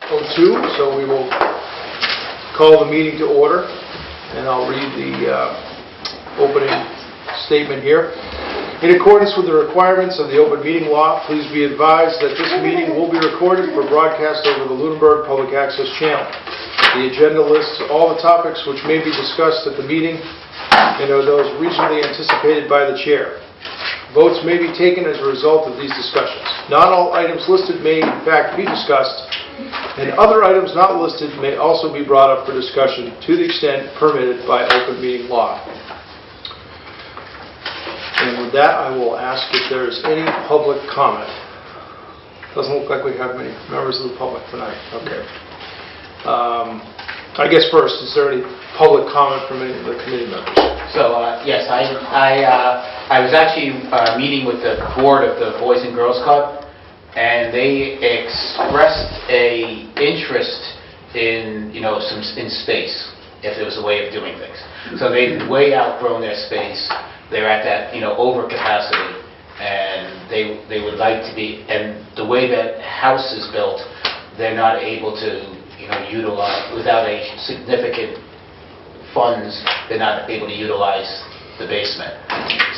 7:02, so we will call the meeting to order, and I'll read the opening statement here. In accordance with the requirements of the open meeting law, please be advised that this meeting will be recorded for broadcast over the Lunenburg Public Access Channel. The agenda lists all the topics which may be discussed at the meeting and are those reasonably anticipated by the chair. Votes may be taken as a result of these discussions. Not all items listed may in fact be discussed, and other items not listed may also be brought up for discussion to the extent permitted by open meeting law. And with that, I will ask if there is any public comment. Doesn't look like we have many members of the public tonight. Okay. I guess first, is there any public comment from any of the committee members? So, yes, I was actually meeting with the board of the Boys and Girls Club, and they expressed a interest in, in space, if there was a way of doing things. So they've way outgrown their space. They're at that, over capacity, and they would like to be, and the way that house is built, they're not able to, utilize, without a significant funds, they're not able to utilize the basement.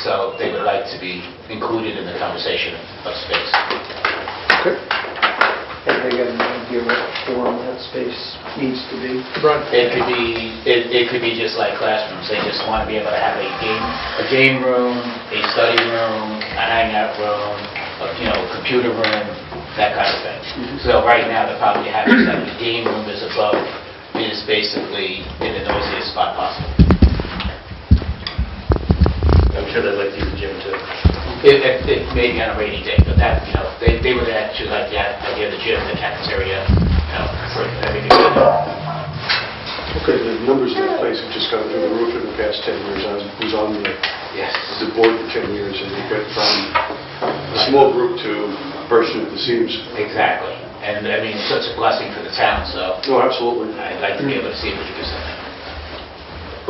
So they would like to be included in the conversation of space. Okay. Have they got an idea what form that space needs to be? It could be just like classrooms. They just want to be able to have a game room, a study room, a hangout room, a computer room, that kind of thing. So right now they're probably having that the game room is above, is basically in the noisiest spot possible. I'm sure they'd like to use the gym too. It may be on a rainy day, but that, they would actually like the idea of the gym, the cafeteria, for everything. Okay, the numbers in that place have just gone through the roof in the past 10 years. I was on Yes. the board for 10 years, and they went from a small group to bursting at the seams. Exactly. And I mean, it's such a blessing for the town, so No, absolutely. I'd like to be able to see if we can do something.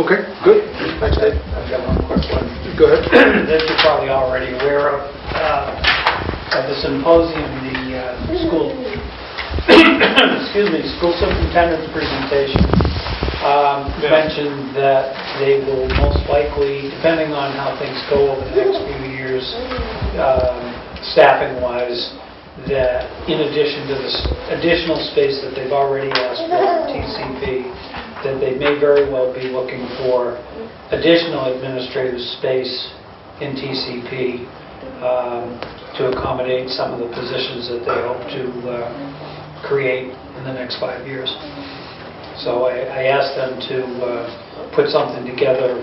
Okay, good. Thanks, Dave. I've got one quick one. Go ahead. That you're probably already aware of. At the symposium, the school, school superintendent's presentation mentioned that they will most likely, depending on how things go over the next few years, staffing-wise, that in addition to this additional space that they've already asked for in TCP, that they may very well be looking for additional administrative space in TCP to accommodate some of the positions that they hope to create in the next 5 years. So I asked them to put something together.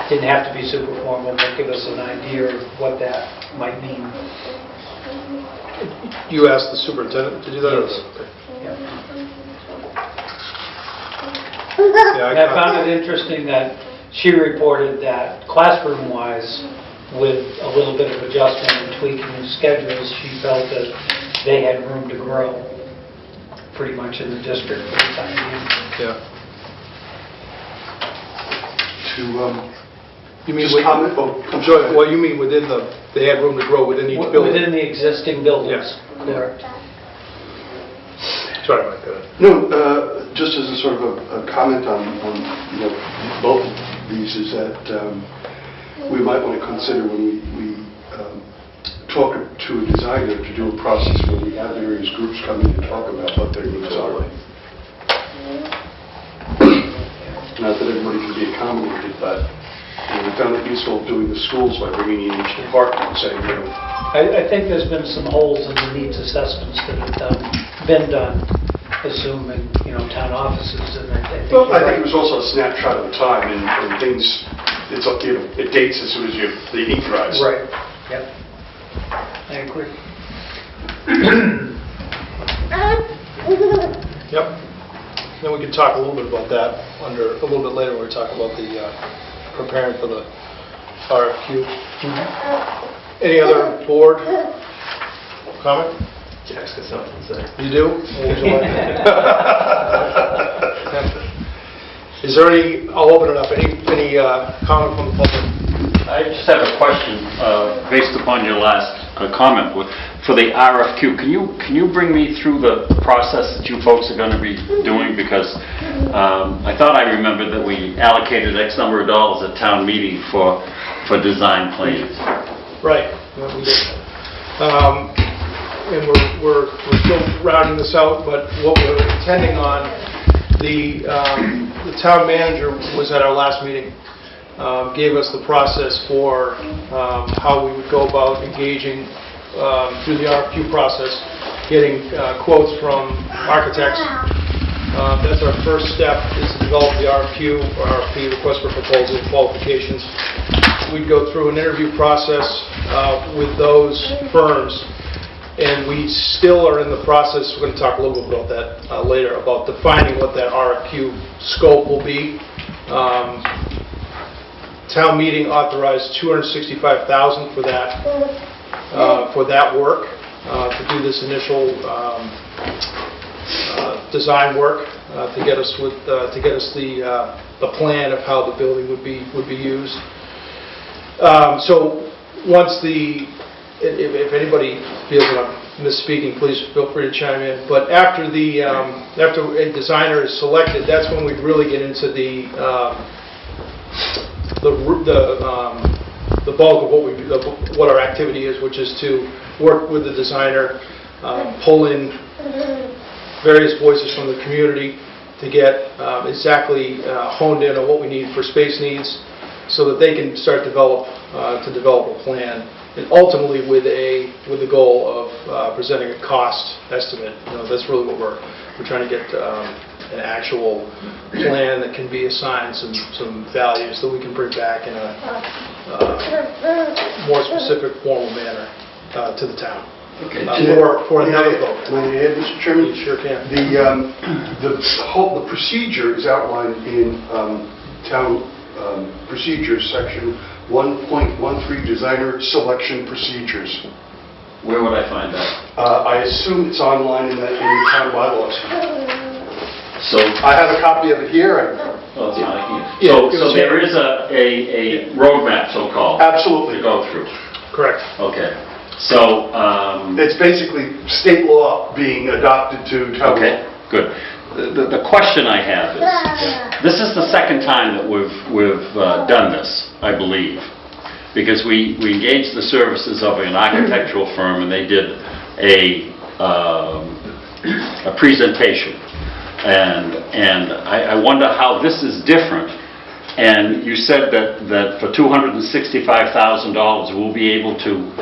Didn't have to be super formal, but give us an idea of what that might mean. You asked the superintendent to do that? Yes. Okay. Yeah. Yeah, And I found it interesting that she reported that classroom-wise, with a little bit of adjustment and tweaking of schedules, she felt that they had room to grow pretty much in the district for the time being. Yeah. You mean Just comment? Well, you mean within they had room to grow within each building? Within the existing buildings. Yes. Correct. Sorry, Mike. Go ahead. No, just as a sort of a comment on both of these is that we might want to consider when we talk to a designer to do a process where we have various groups come in and talk about what their needs are. Not that everybody can be accommodated, but we found it useful doing the schools by bringing in each department and saying, I think there's been some holes in the needs assessments that have been done, assuming, town offices, and I think well, I think it was also a snapshot of the time, and things, it's up to it dates as soon as the ink dries. Right. Yep. I agree. Yep. Then we can talk a little bit about that a little bit later when we talk about the preparing for the RFQ. Any other board comment? Jack's got something to say. You do? What would you like? Is there any, I'll open it up, any comment from the public? I just have a question based upon your last a comment. For the RFQ, can you bring me through the process that you folks are going to be doing? Because I thought I remembered that we allocated X number of dollars at town meeting for design plans. Right. Yeah, we did. And we're still rounding this out, but what we're intending on, the town manager was at our last meeting, gave us the process for how we would go about engaging through the RFQ process, getting quotes from architects. That's our first step, is to develop the RFQ, or RFP, request for proposal qualifications. We'd go through an interview process with those firms, and we still are in the process, we're going to talk a little bit about that later, about defining what that RFQ scope will be. Town meeting authorized $265,000 for that work, to do this initial design work, to get us the plan of how the building would be used. So once if anybody feels that I'm misspeaking, please feel free to chime in. But after a designer is selected, that's when we really get into the bulk of what our activity is, which is to work with the designer, pull in various voices from the community to get exactly honed in on what we need for space needs, so that they can start to develop a plan, and ultimately with the goal of presenting a cost estimate. That's really what we're trying to get, an actual plan that can be assigned some values that we can bring back in a more specific, formal manner to the town. Okay. For another vote. May I add, Mr. Chairman? You sure can. The procedure is outlined in town procedures section 1.13, designer selection procedures. Where would I find that? I assume it's online in the town bylaws. So, I have a copy of it here. well, it's not here. So there is a roadmap, so-called, Absolutely. to go through. Correct. Okay. So, It's basically state law being adopted to town law. okay, good. The question I have is, this is the second time that we've done this, I believe, because we engaged the services of an architectural firm, and they did a presentation, and I wonder how this is different. And you said that for $265,000 we'll be able to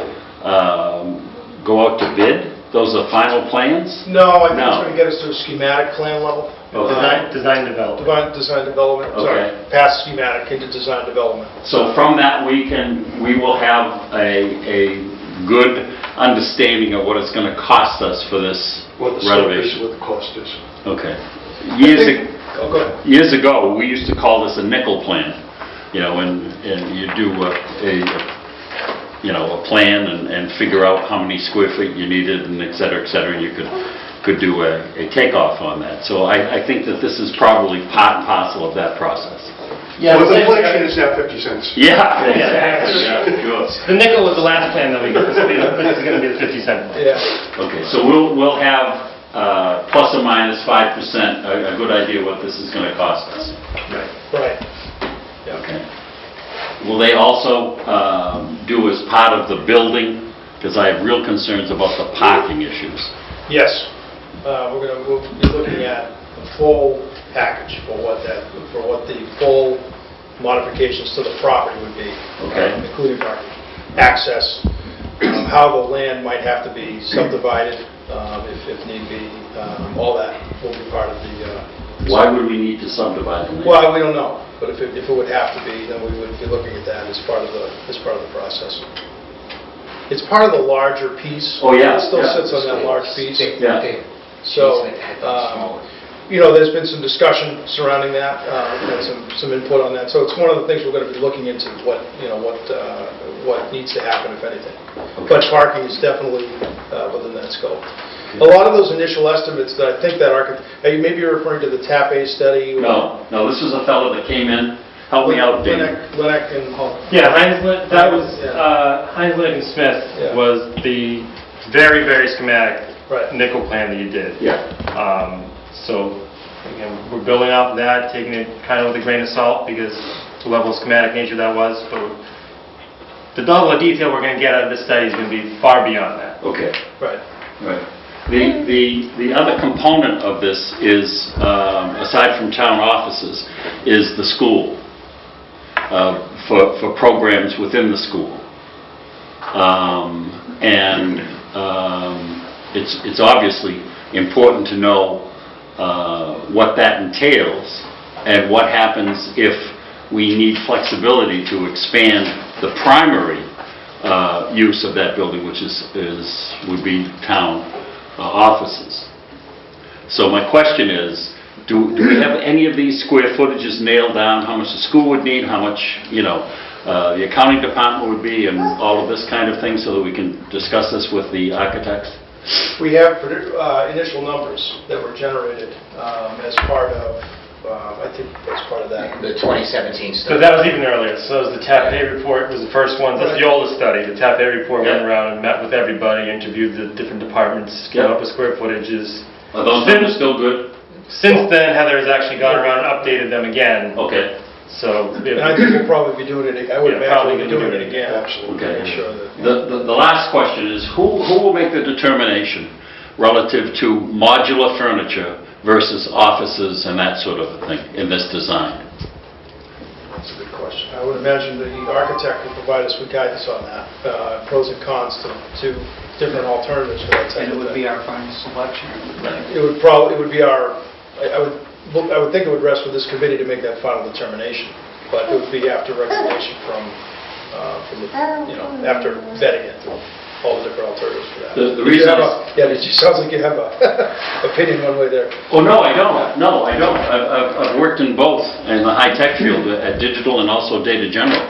go out to bid. Those are final plans? No, I think it's going to get us to a schematic plan level. Design development. Design development, sorry, past schematic into design development. So from that we will have a good understanding of what it's going to cost us for this What the scope is, renovation. what the cost is. Okay. Go ahead. Years ago, we used to call this a nickel plan, and you do a plan and figure out how many square feet you needed, and et cetera, and you could do a takeoff on that. So I think that this is probably part and parcel of that process. Yeah, Well, the inflation is now 50 cents. Yeah, exactly. Yeah, sure. The nickel was the last plan that we got. This is going to be the 50-cent one. Yeah. Okay, so we'll have plus or minus 5%, a good idea what this is going to cost us. Right. Okay. Will they also do as part of the building? Because I have real concerns about the parking issues. Yes. We'll be looking at a full package for what the full modifications to the property would be. Okay. Including parking, access, how the land might have to be subdivided if need be. All that will be part of the... Why would we need to subdivide the land? Well, we don't know, but if it would have to be, then we would be looking at that as part of the process. It's part of the larger piece. Oh, yeah. It still Yeah. sits on that large piece. Yeah. So, there's been some discussion surrounding that, and some input on that. So it's one of the things we're going to be looking into, what needs to happen, if anything. Okay. But parking is definitely within that scope. A lot of those initial estimates that I think that maybe you're referring to the TAP A study? No, this was a fellow that came in Help me out, Dave. Lennox and Hulk. Yeah, Heinz Yeah. Lincoln Smith Yeah. was the very, very schematic Right. nickel plan that you did. Yeah. So, again, we're building off of that, taking it kind of with a grain of salt because the level of schematic nature that was, but the level of detail we're going to get out of this study is going to be far beyond that. Okay. Right. Right. The other component of this is, aside from town offices, is the school, for programs within the school. It's obviously important to know what that entails and what happens if we need flexibility to expand the primary use of that building, which would be town offices. So my question is, do we have any of these square footages nailed down, how much the school would need, how much, the accounting department would be, and all of this kind of thing, so that we can discuss this with the architects? We have initial numbers that were generated as part of, I think as part of that. The 2017 So study. that was even earlier. So the TAP-A report was the first one. That's the oldest study. The TAP-A report went around and met with everybody, interviewed the different departments, came up with square footages. Are those numbers still good? Since then, Heather has actually gone around and updated them again. Okay. So, And I think we'll probably be doing it, I would Yeah, imagine probably we'll be gonna doing do it it again. Absolutely. Okay. Make sure that. The last question is, who will make the determination relative to modular furniture versus offices and that sort of a thing in this design? That's a good question. I would imagine that the architect will provide us with guidance on that, pros and cons to different alternatives for that type And it of would thing. be our final selection. It would be our, I would think it would rest with this committee to make that final determination, but it would be after recommendation from after vetting it, all the different alternatives for that. The reason It sounds like you have a opinion one way there. Oh, no, I don't. No, I don't. I've worked in both, in the high-tech field, at Digital and also Data General.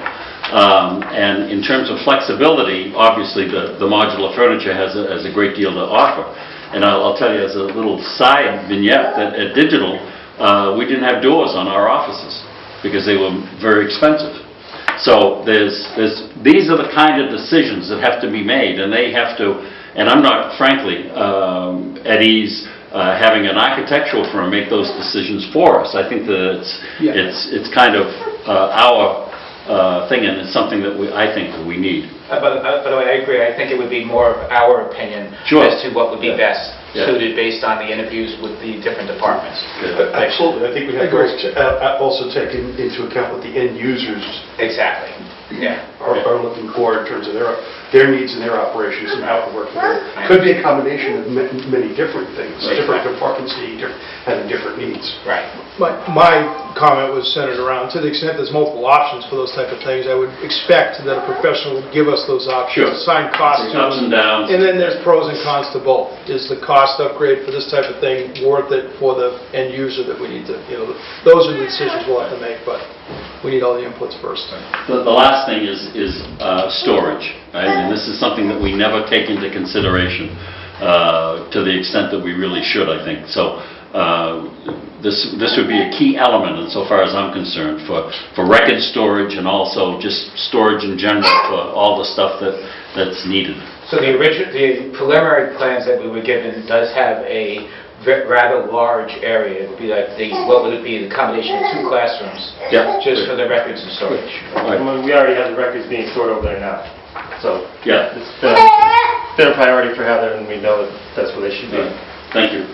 And in terms of flexibility, obviously, the modular furniture has a great deal to offer. And I'll tell you as a little side vignette that at Digital, we didn't have doors on our offices because they were very expensive. So these are the kind of decisions that have to be made, and they have to, and I'm not, frankly, at ease having an architectural firm make those decisions for us. I think that it's kind of our thing, and it's something that I think that we need. By the way, I agree. I think it would be more of our opinion as to what would be best suited based on the interviews with the different departments. Absolutely. I think we have to also take into account what the end users Exactly. Yeah. are looking for in terms of their needs and their operations and how it works together. Could be a combination of many different things. Right. Different departments having different needs. Right. My comment was centered around, to the extent there's multiple options for those type of things, I would expect that a professional would give us those options, Sure. assign costs to Ups them. and downs. And then there's pros and cons to both. Is the cost upgrade for this type of thing worth it for the end user that we need to, those are the decisions we'll have to make, but we need all the inputs first. The last thing is storage, right? And this is something that we never take into consideration to the extent that we really should, I think. So this would be a key element, insofar as I'm concerned, for record storage and also just storage in general for all the stuff that's needed. So the preliminary plans that we were given does have a rather large area. It would be like what would it be, the combination of 2 classrooms, just for the records and storage. Right. I mean, we already have the records being stored over there now. So Yeah. it's been a priority for Heather, and we know that that's where they should be. Thank you.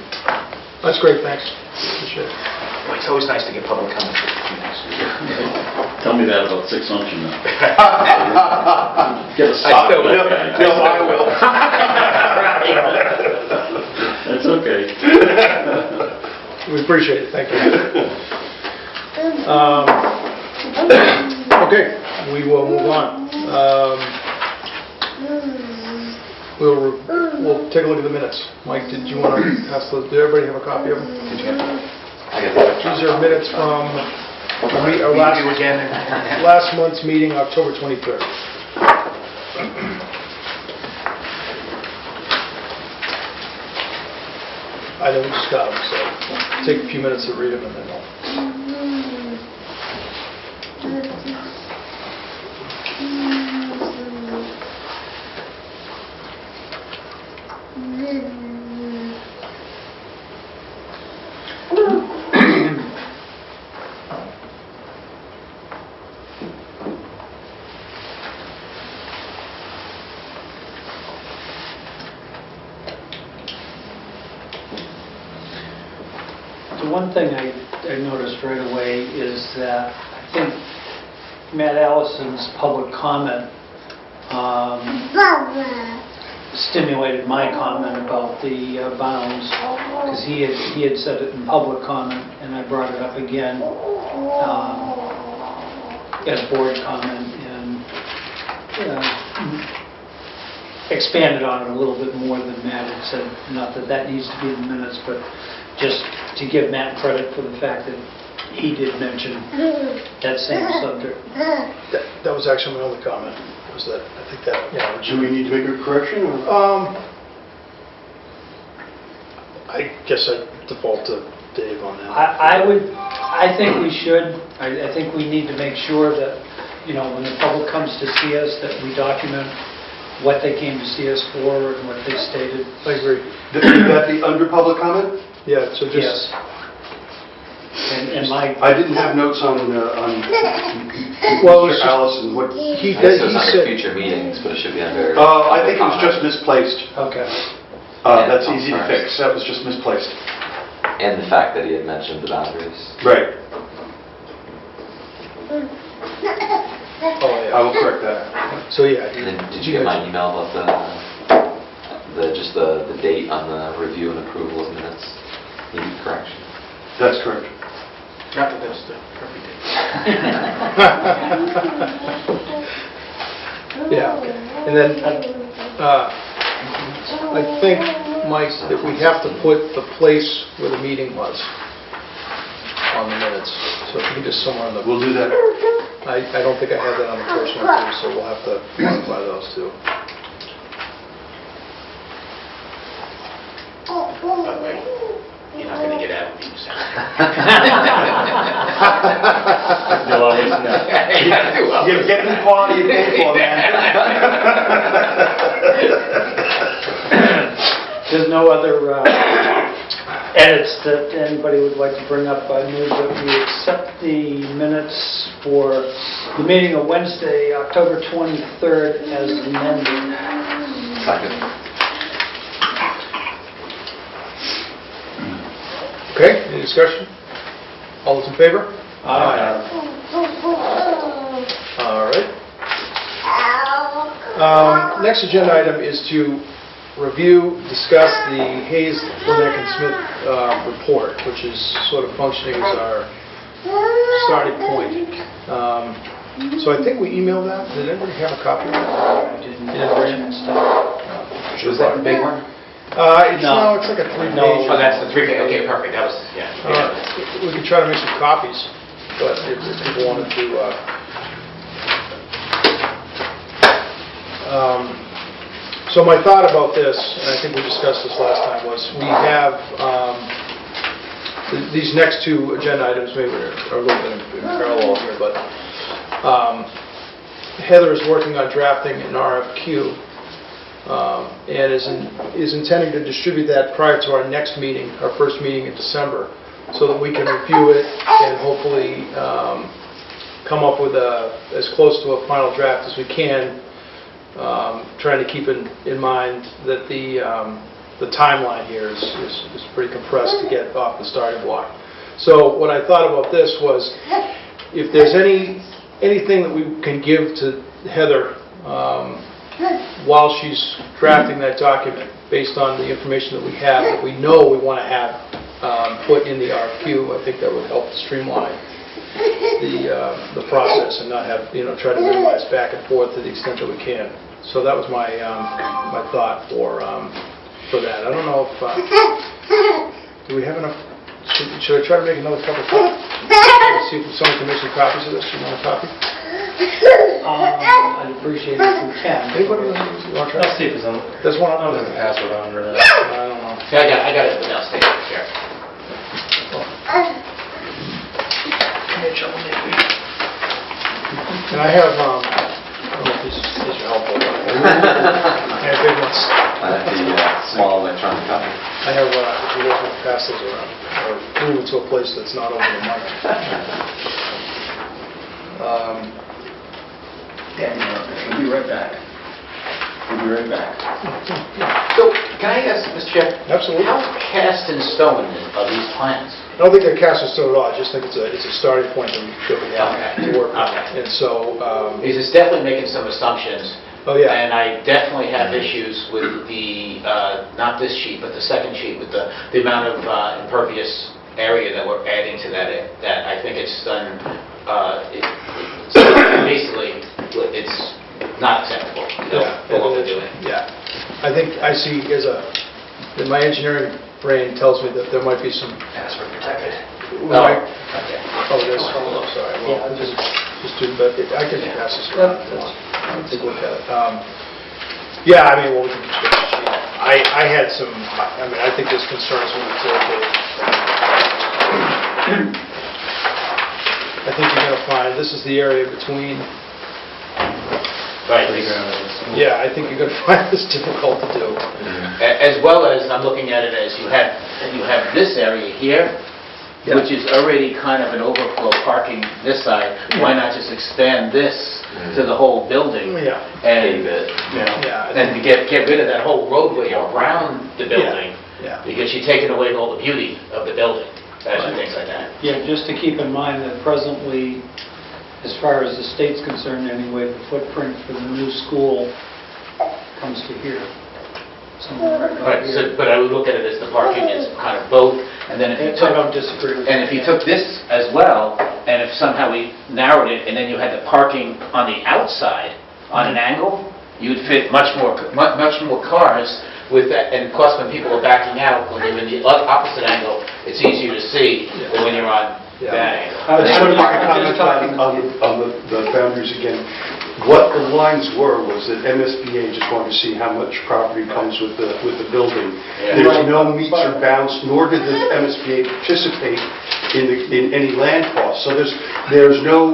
That's great, thanks. Appreciate it. Well, it's always nice to get public comment. Tell me that about 6 Junction now. Get a stop still for that will. guy. No, I will. That's okay. We appreciate it, thank you. Okay, we will move on. We'll take a look at the minutes. Mike, did you want to pass those? Did everybody have a copy of them? Did you have? These are minutes from our last month's meeting, October 23rd. I know we just got them, so take a few minutes to read them and then The one thing I noticed right away is that I think Matt Allison's public comment stimulated my comment about the bounds, because he had said it in public comment, and I brought it up again as board comment, and expanded on it a little bit more than Matt had said. Not that that needs to be in the minutes, but just to give Matt credit for the fact that he did mention that same subject. That was actually my only comment, was that I think that, Do we need to make a correction? Or? I guess I default to Dave on that. I think we should. I think we need to make sure that, when the public comes to see us, that we document what they came to see us for and what they stated. I agree. Is that the under public comment? Yeah, so just... Yes. And my... I didn't have notes on Well, Mr. Allison. What? He I guess it was under said... future meetings, but it should be under... I think it was just misplaced. Okay. That's easy to fix. That was just misplaced. And the fact that he had mentioned the boundaries. Right. Oh, yeah. I will correct that. So, yeah. And then, did you get my email about the date on the review and approval of minutes? Needed correction. That's correct. Not that that's the perfect date. Yeah, and then I think, Mike, that we have to put the place where the meeting was on the minutes. So if you can just somewhere on the... We'll do that. I don't think I had that on the first one too, so we'll have to modify those too. You're not going to get out of me, so. You'll always know. You're getting the quality you pay for, man. There's no other edits that anybody would like to bring up. I move that we accept the minutes for the meeting of Wednesday, October 23rd as amended. Second. Okay, any discussion? All those in favor? Aye. All right. Next agenda item is to review, discuss the Hayes, Lynette and Smith report, which is sort of functioning as our starting point. So I think we emailed that. Did anybody have a copy of that? I didn't Yeah. Was that the big one? No, it's like a three-page. Oh, that's the 3, okay, perfect, that was, yeah. We could try to make some copies, but if people wanted to... So my thought about this, and I think we discussed this last time, was we have these next two agenda items maybe are a little bit in parallel here, but Heather is working on drafting an RFQ and is intending to distribute that prior to our next meeting, our first meeting in December, so that we can review it and hopefully come up with as close to a final draft as we can, trying to keep in mind that the timeline here is pretty compressed to get off the starting block. So what I thought about this was, if there's anything that we can give to Heather while she's drafting that document, based on the information that we have, that we know we want to have put in the RFQ, I think that would help streamline the process and not have, try to minimize back and forth to the extent that we can. So that was my my thought for that. I don't know if do we have enough? Should I try to make another couple of copies? See if someone can make some copies of this. You want a copy? I'd appreciate it if we can. Anybody want to try? I'll see if it's on. There's one. I don't know if there's a password on or not. I don't know. Yeah, I got it, now stay here. And I have, I don't know if these are helpful. I have big ones. I have the small electronic copy. I have, if you want to pass those around, or move it to a place that's not over the mic. We'll be right back. We'll be right back. So, can I ask, Mr. Chair? Absolutely. How cast in stone are these plans? I don't think they're cast in stone at all, I just think it's a starting point that we have Okay. to work on. Okay. And so, Because it's definitely making some assumptions. oh yeah, And I definitely have issues with the, not this sheet, but the second sheet, with the amount of impervious area that we're adding to that I think it's done, basically, it's not acceptable, for what we're doing. yeah. I think I see my engineering brain tells me that there might be some. Password protected. we might- Okay. Oh, it is, oh, sorry, well, Yeah. just do, but I can pass this around. Take a look at it. Yeah, I mean, well, we can switch the sheet. I had some, I mean, I think there's concerns with utility. I think you're going to find, this is the area between, Right. yeah, I think you're going to find this difficult to do. As well as, I'm looking at it as you have this area here, Yeah. which is already kind of an overflow parking this side. Why not just expand this to the whole building? Yeah. And, Yeah. and to get rid of that whole roadway around the building, Yeah. because you're taking away all the beauty of the building, and things like that. Yeah, just to keep in mind that presently, as far as the state's concerned anyway, the footprint for the new school comes to here. Somewhere right about here. But I would look at it as the parking is kind of both, and then if you I took... don't disagree with And if you took this as well, and if somehow we narrowed it, and then you had the parking on the outside, on an angle, you'd fit much more cars with that, and plus when people are backing out, when you're in the opposite angle, it's easier to see than when you're on Yeah. that angle. I was I just want to make a I'm just talking- comment on the boundaries again. What the lines were was that MSBA just wanted to see how much property comes with the building. Yeah. There's no meets or bounds, nor did the MSBA participate in any land costs. So there's no,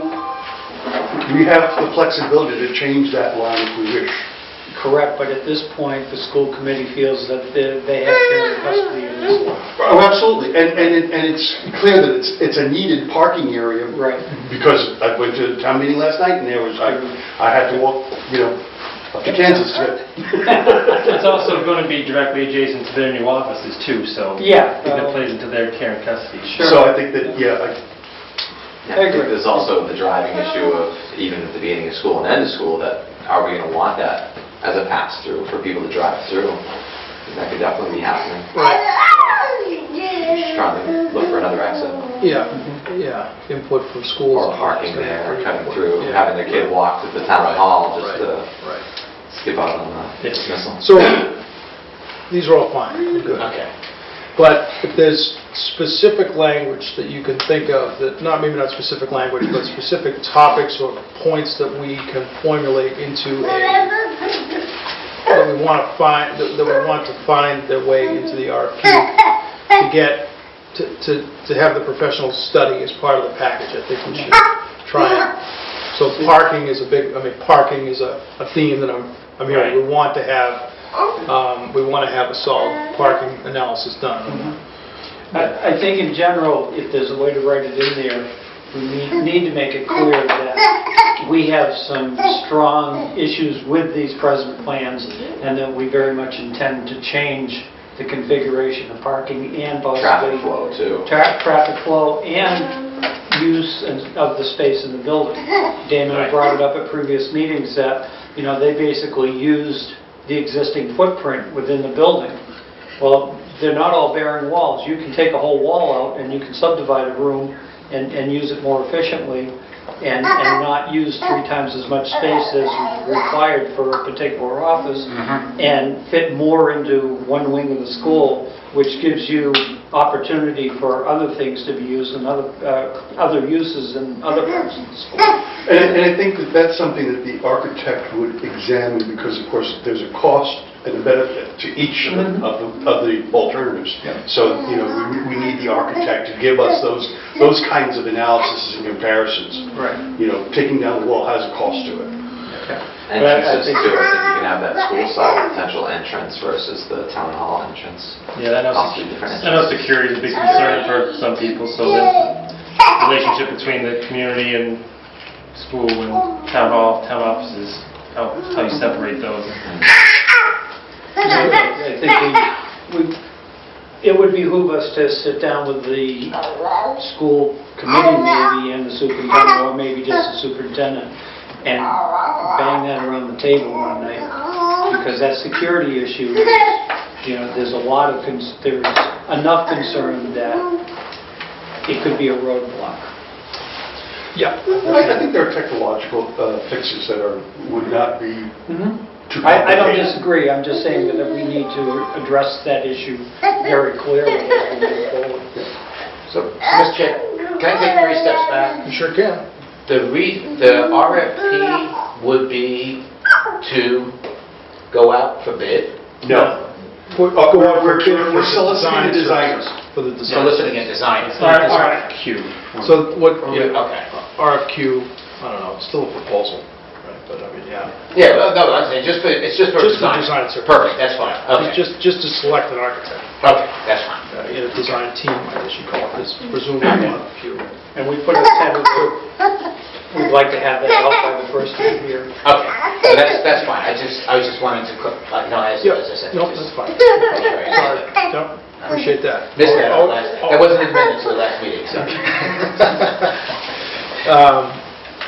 we have the flexibility to change that line if we wish. Correct, but at this point, the school committee feels that they have shared custody of this lot. Oh, absolutely, and it's clear that it's a needed parking area. Right. Because I went to the town meeting last night, and I had to walk, up to Kansas to get. It's also going to be directly adjacent to their new offices too, so Yeah. I think that plays into their care and custody. Sure. So I think that, Yeah, I think there's also the driving issue of, even at the beginning of school and end of school, that are we going to want that as a pass-through for people to drive through? That could definitely be happening. Just trying to look for another exit. Yeah, input from schools. Or parking there, cutting through, Yeah. having their kid walk to the town hall just to Right. skip out on the dismissal. So, these are all fine, good. Okay. But if there's specific language that you can think of, that maybe not specific language, but specific topics or points that we can formulate into that we want to find their way into the RFQ to get to have the professional study as part of the package, I think we should try and. So parking is parking is a theme that I'm hearing. Right. We want to have a solid parking analysis done. I think in general, if there's a way to write it in there, we need to make it clear that we have some strong issues with these present plans, and that we very much intend to change the configuration of parking and possibly... Traffic flow too. Traffic flow and use of the space in the building. Damon brought it up at previous meetings that, they basically used the existing footprint within the building. Well, they're not all bearing walls. You can take a whole wall out and you can subdivide a room and use it more efficiently and not use 3 times as much space as required for a particular office and fit more into one wing of the school, which gives you opportunity for other things to be used and other uses in other parts of the school. And I think that that's something that the architect would examine, because of course there's a cost and a benefit to each of the alternatives. So, we need the architect to give us those kinds of analyses and comparisons. Right. Taking down the wall has a cost to it. Entrances too, I think you can have that school side potential entrance versus the town hall entrance. Yeah, I know, Possibly different I know entrances. security is a big concern for some people, so the relationship between the community and school and town hall, town offices, how you separate those. I think it would behoove us to sit down with the school committee maybe and the superintendent, or maybe just the superintendent, and bang that around the table one night. Because that security issue, there's a lot of, there's enough concern that it could be a roadblock. Yeah. I think there are technological fixes that would not be too complicated. I don't disagree, I'm just saying that we need to address that issue very clearly as we move forward. So, Mr. Chair, can I take 3 steps back? You sure can. The RFP would be to go out for bid, No. We're soliciting designers. For the design. soliciting a design. RFQ. So what, Okay. RFQ, I don't know, it's still a proposal, right? But I mean, yeah. Yeah, no, I'm saying, it's just for Just for design. design service. Perfect, that's fine, okay. Just to select an architect, Okay, that's fine. in a design team, I guess you call it, it's presumably one of a few. And we put a tentative, we'd like to have that out by the first of the year. Okay, so that's fine, I was just wanting to, no, as I said. No, just- that's fine. Sorry. Sorry, no, appreciate that. Missed that that wasn't in the minutes of the last meeting, so.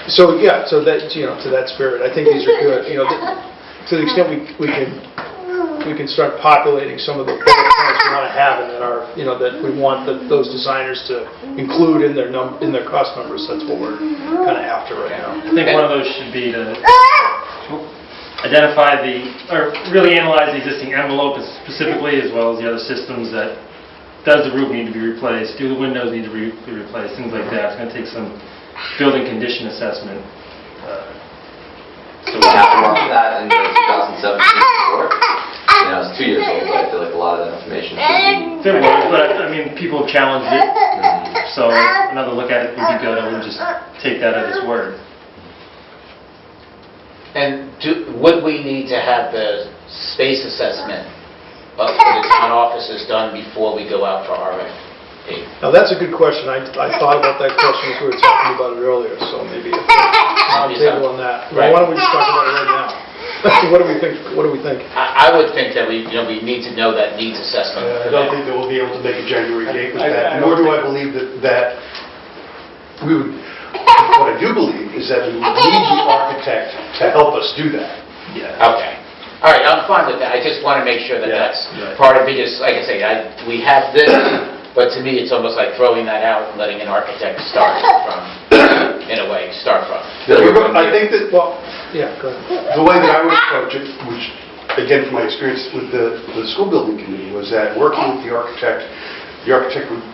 So, yeah, so that, to that spirit, I think these are good, to the extent we can start populating some of the bullet points we want to have and that are, that we want those designers to include in their cost numbers, that's what we're kind of after right now. I think one of those should be to identify or really analyze the existing envelope specifically, as well as the other systems that, does the roof need to be replaced, do the windows need to be replaced, things like that. It's going to take some building condition assessment. So we have to run that in the 2017 report. It's 2 years old, but I feel like a lot of that information should be... There was, but I mean, people have challenged it, so another look at it would be good. I wouldn't just take that at its word. And would we need to have the space assessment for the town offices done before we go out for RFP? Now, that's a good question. I thought about that question as we were talking about it earlier, so maybe a table on that. Well, why don't we just talk about it right now? What do we think? I would think that we need to know that needs assessment. I don't think that we'll be able to make a January date with that, nor do I believe that we would, what I do believe is that we would need the architect to help us do that. Yeah. Okay. All right, I'm fine with that. I just want to make sure that Yeah, that's right. part of it. Just like I say, we have this, but to me, it's almost like throwing that out and letting an architect start from, in a way, start from. I think that, Well, yeah, go ahead. the way that I would approach it, which, again, from my experience with the school building committee, was that working with the architect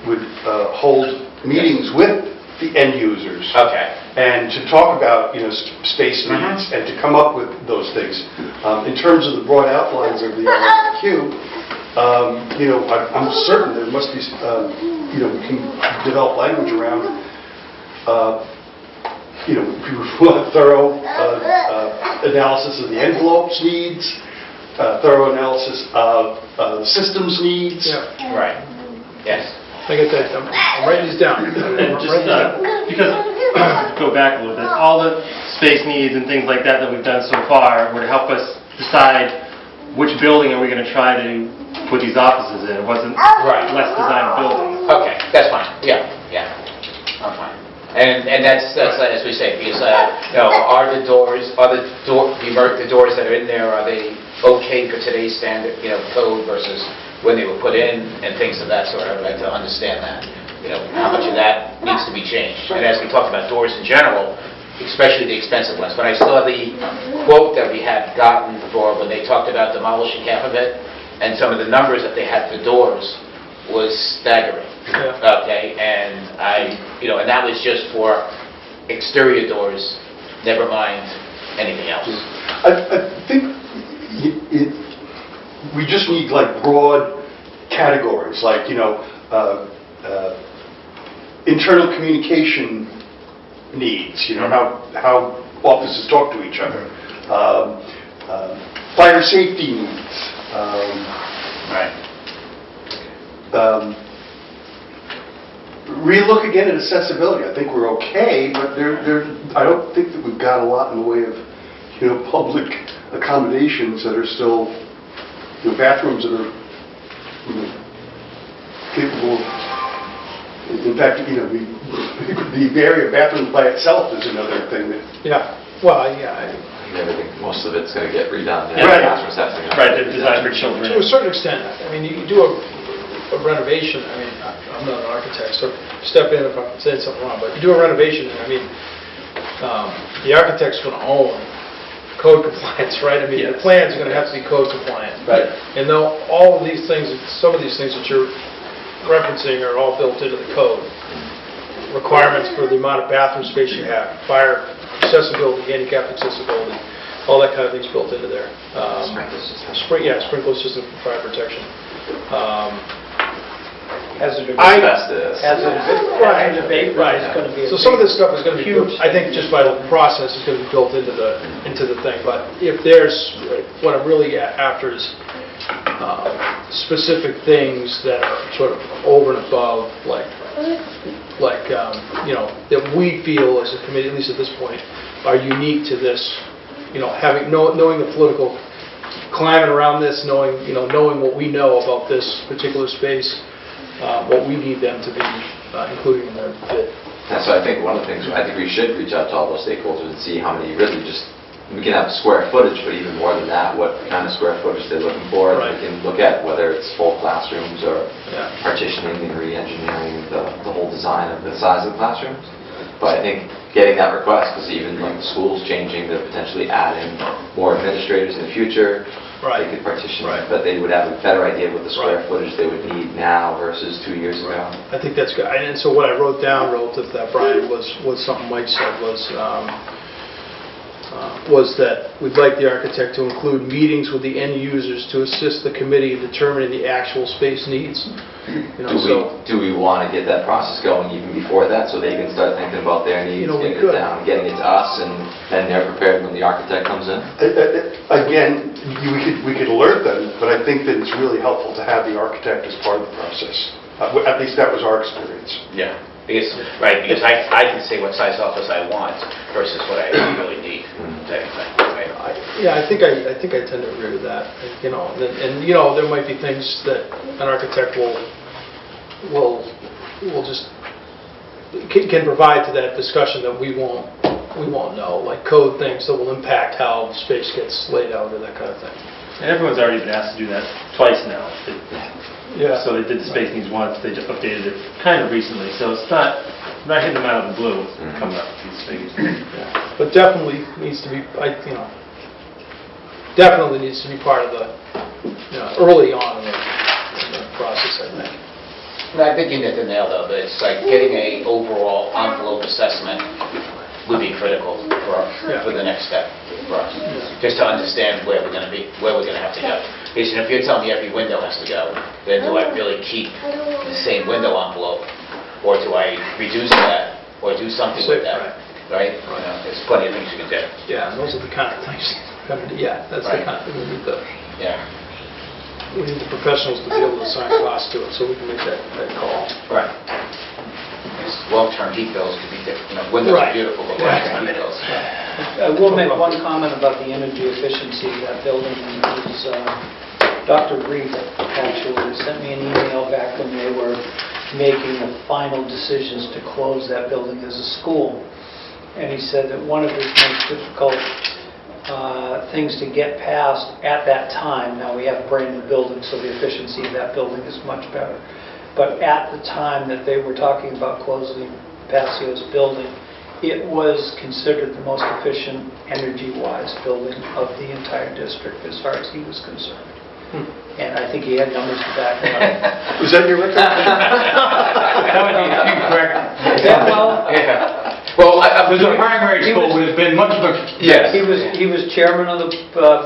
would hold meetings with the end users. Okay. And to talk about, space needs and to come up with those things. In terms of the broad outlines of the RFQ, I'm certain there must be, we can develop language around, people want thorough analysis of the envelopes needs, thorough analysis of systems needs. Yeah, Right. Yes. I get that. I'm writing these down. And just because, go back a little bit, all the space needs and things like that we've done so far would help us decide which building are we going to try to put these offices in. It wasn't less design a building. Okay, that's fine. Yeah. I'm fine. And that's as we say, because are the doors that are in there, are they okay for today's standard, code versus when they were put in and things of that sort? I would like to understand that. How much of that needs to be changed. And as we talked about doors in general, especially the expensive ones. When I saw the quote that we had gotten for when they talked about demolishing half of it, and some of the numbers that they had for doors was staggering. Yeah. Okay, and and that was just for exterior doors, never mind anything else. I think we just need broad categories, internal communication needs, how offices talk to each other. Fire safety needs. Right. Relook again at accessibility. I think we're okay, but I don't think that we've got a lot in the way of, public accommodations that are still, bathrooms that are, capable of, in fact, the area of bathrooms by itself is another thing that. Yeah, well, yeah, Everything, most of it's going to get redone. Right. Bathroom setting. Right, they're designed for children. to a certain extent, I mean, you do a renovation, I mean, I'm not an architect, so step in if I'm saying something wrong, but you do a renovation, I mean, the architect's going to own code compliance, right? I mean, the Yes. plan's going to have to be code compliant. Right. And though all of these things, some of these things that you're referencing are all built into the code. Requirements for the amount of bathroom space you have, fire accessibility, handicap accessibility, all that kind of thing's built into there. Sprinkler system. Sprinkler system for fire protection. Hazard Asbestos. Right, abatement is going to be. So some of this stuff is going to be, huge. I think just by the process, is going to be built into the thing. But if there's, what I'm really after is specific things that are sort of over and above, like that we feel as a committee, at least at this point, are unique to this. Knowing the political climate around this, knowing what we know about this particular space, what we need them to be including in their bid. That's why I think one of the things, I think we should reach out to all those stakeholders and see how many really we can have square footage, but even more than that, what kind of square footage they're looking for. Right. We can look at whether it's full classrooms or Yeah. partitioning and re-engineering the whole design of the size of the classrooms. But I think getting that request, because even like the schools changing, they're potentially adding more administrators in the future. Right. They could partition, Right. but they would have a better idea of what the square Right. footage they would need now versus 2 years ago. I think that's good. And so what I wrote down relative to that, Brian, was something Mike said was that we'd like the architect to include meetings with the end users to assist the committee in determining the actual space needs. Do we want to get that process going even before that, so they can start thinking about their needs, we getting could. it down, getting it to us, and then they're prepared when the architect comes in? Again, we could alert them, but I think that it's really helpful to have the architect as part of the process. At least that was our experience. Yeah, because I can say what size office I want versus what I really need, type of thing, right? Yeah, I think I tend to agree with that. And there might be things that an architect will just can provide to that discussion that we won't know, like code things that will impact how space gets laid out or that kind of thing. And everyone's already been asked to do that twice now. Yeah. So they did the space needs once, they just updated it kind of recently, so it's not hitting them out of the blue coming up with these figures. But definitely needs to be, definitely needs to be part of the, early on in the process, I think. I think you hit the nail though, but it's like getting a overall envelope assessment would be critical for the next step for us. Just to understand where we're going to be, where we're going to have to go. Because if you're telling me every window has to go, then do I really keep the same window envelope? Or do I reduce that or do something with that? Right? There's plenty of things you can do. Yeah, and those are the kind of things, that's the kind of thing we need the professionals to be able to assign costs to it so we can make that call. Right. Long-term heat bills could be different. Windows are beautiful, but long-term heat bills. I will make one comment about the energy efficiency of that building. It was Dr. Reed actually sent me an email back when they were making the final decisions to close that building as a school. And he said that one of his most difficult things to get past at that time, now we have a brand new building, so the efficiency of that building is much better. But at the time that they were talking about closing Passio's building, it was considered the most efficient energy-wise building of the entire district as far as he was concerned. And I think he had numbers to back it up. Was that your record? That would be incorrect. Yeah, well, Well, Because the primary school would have been much. Yes. he was chairman of the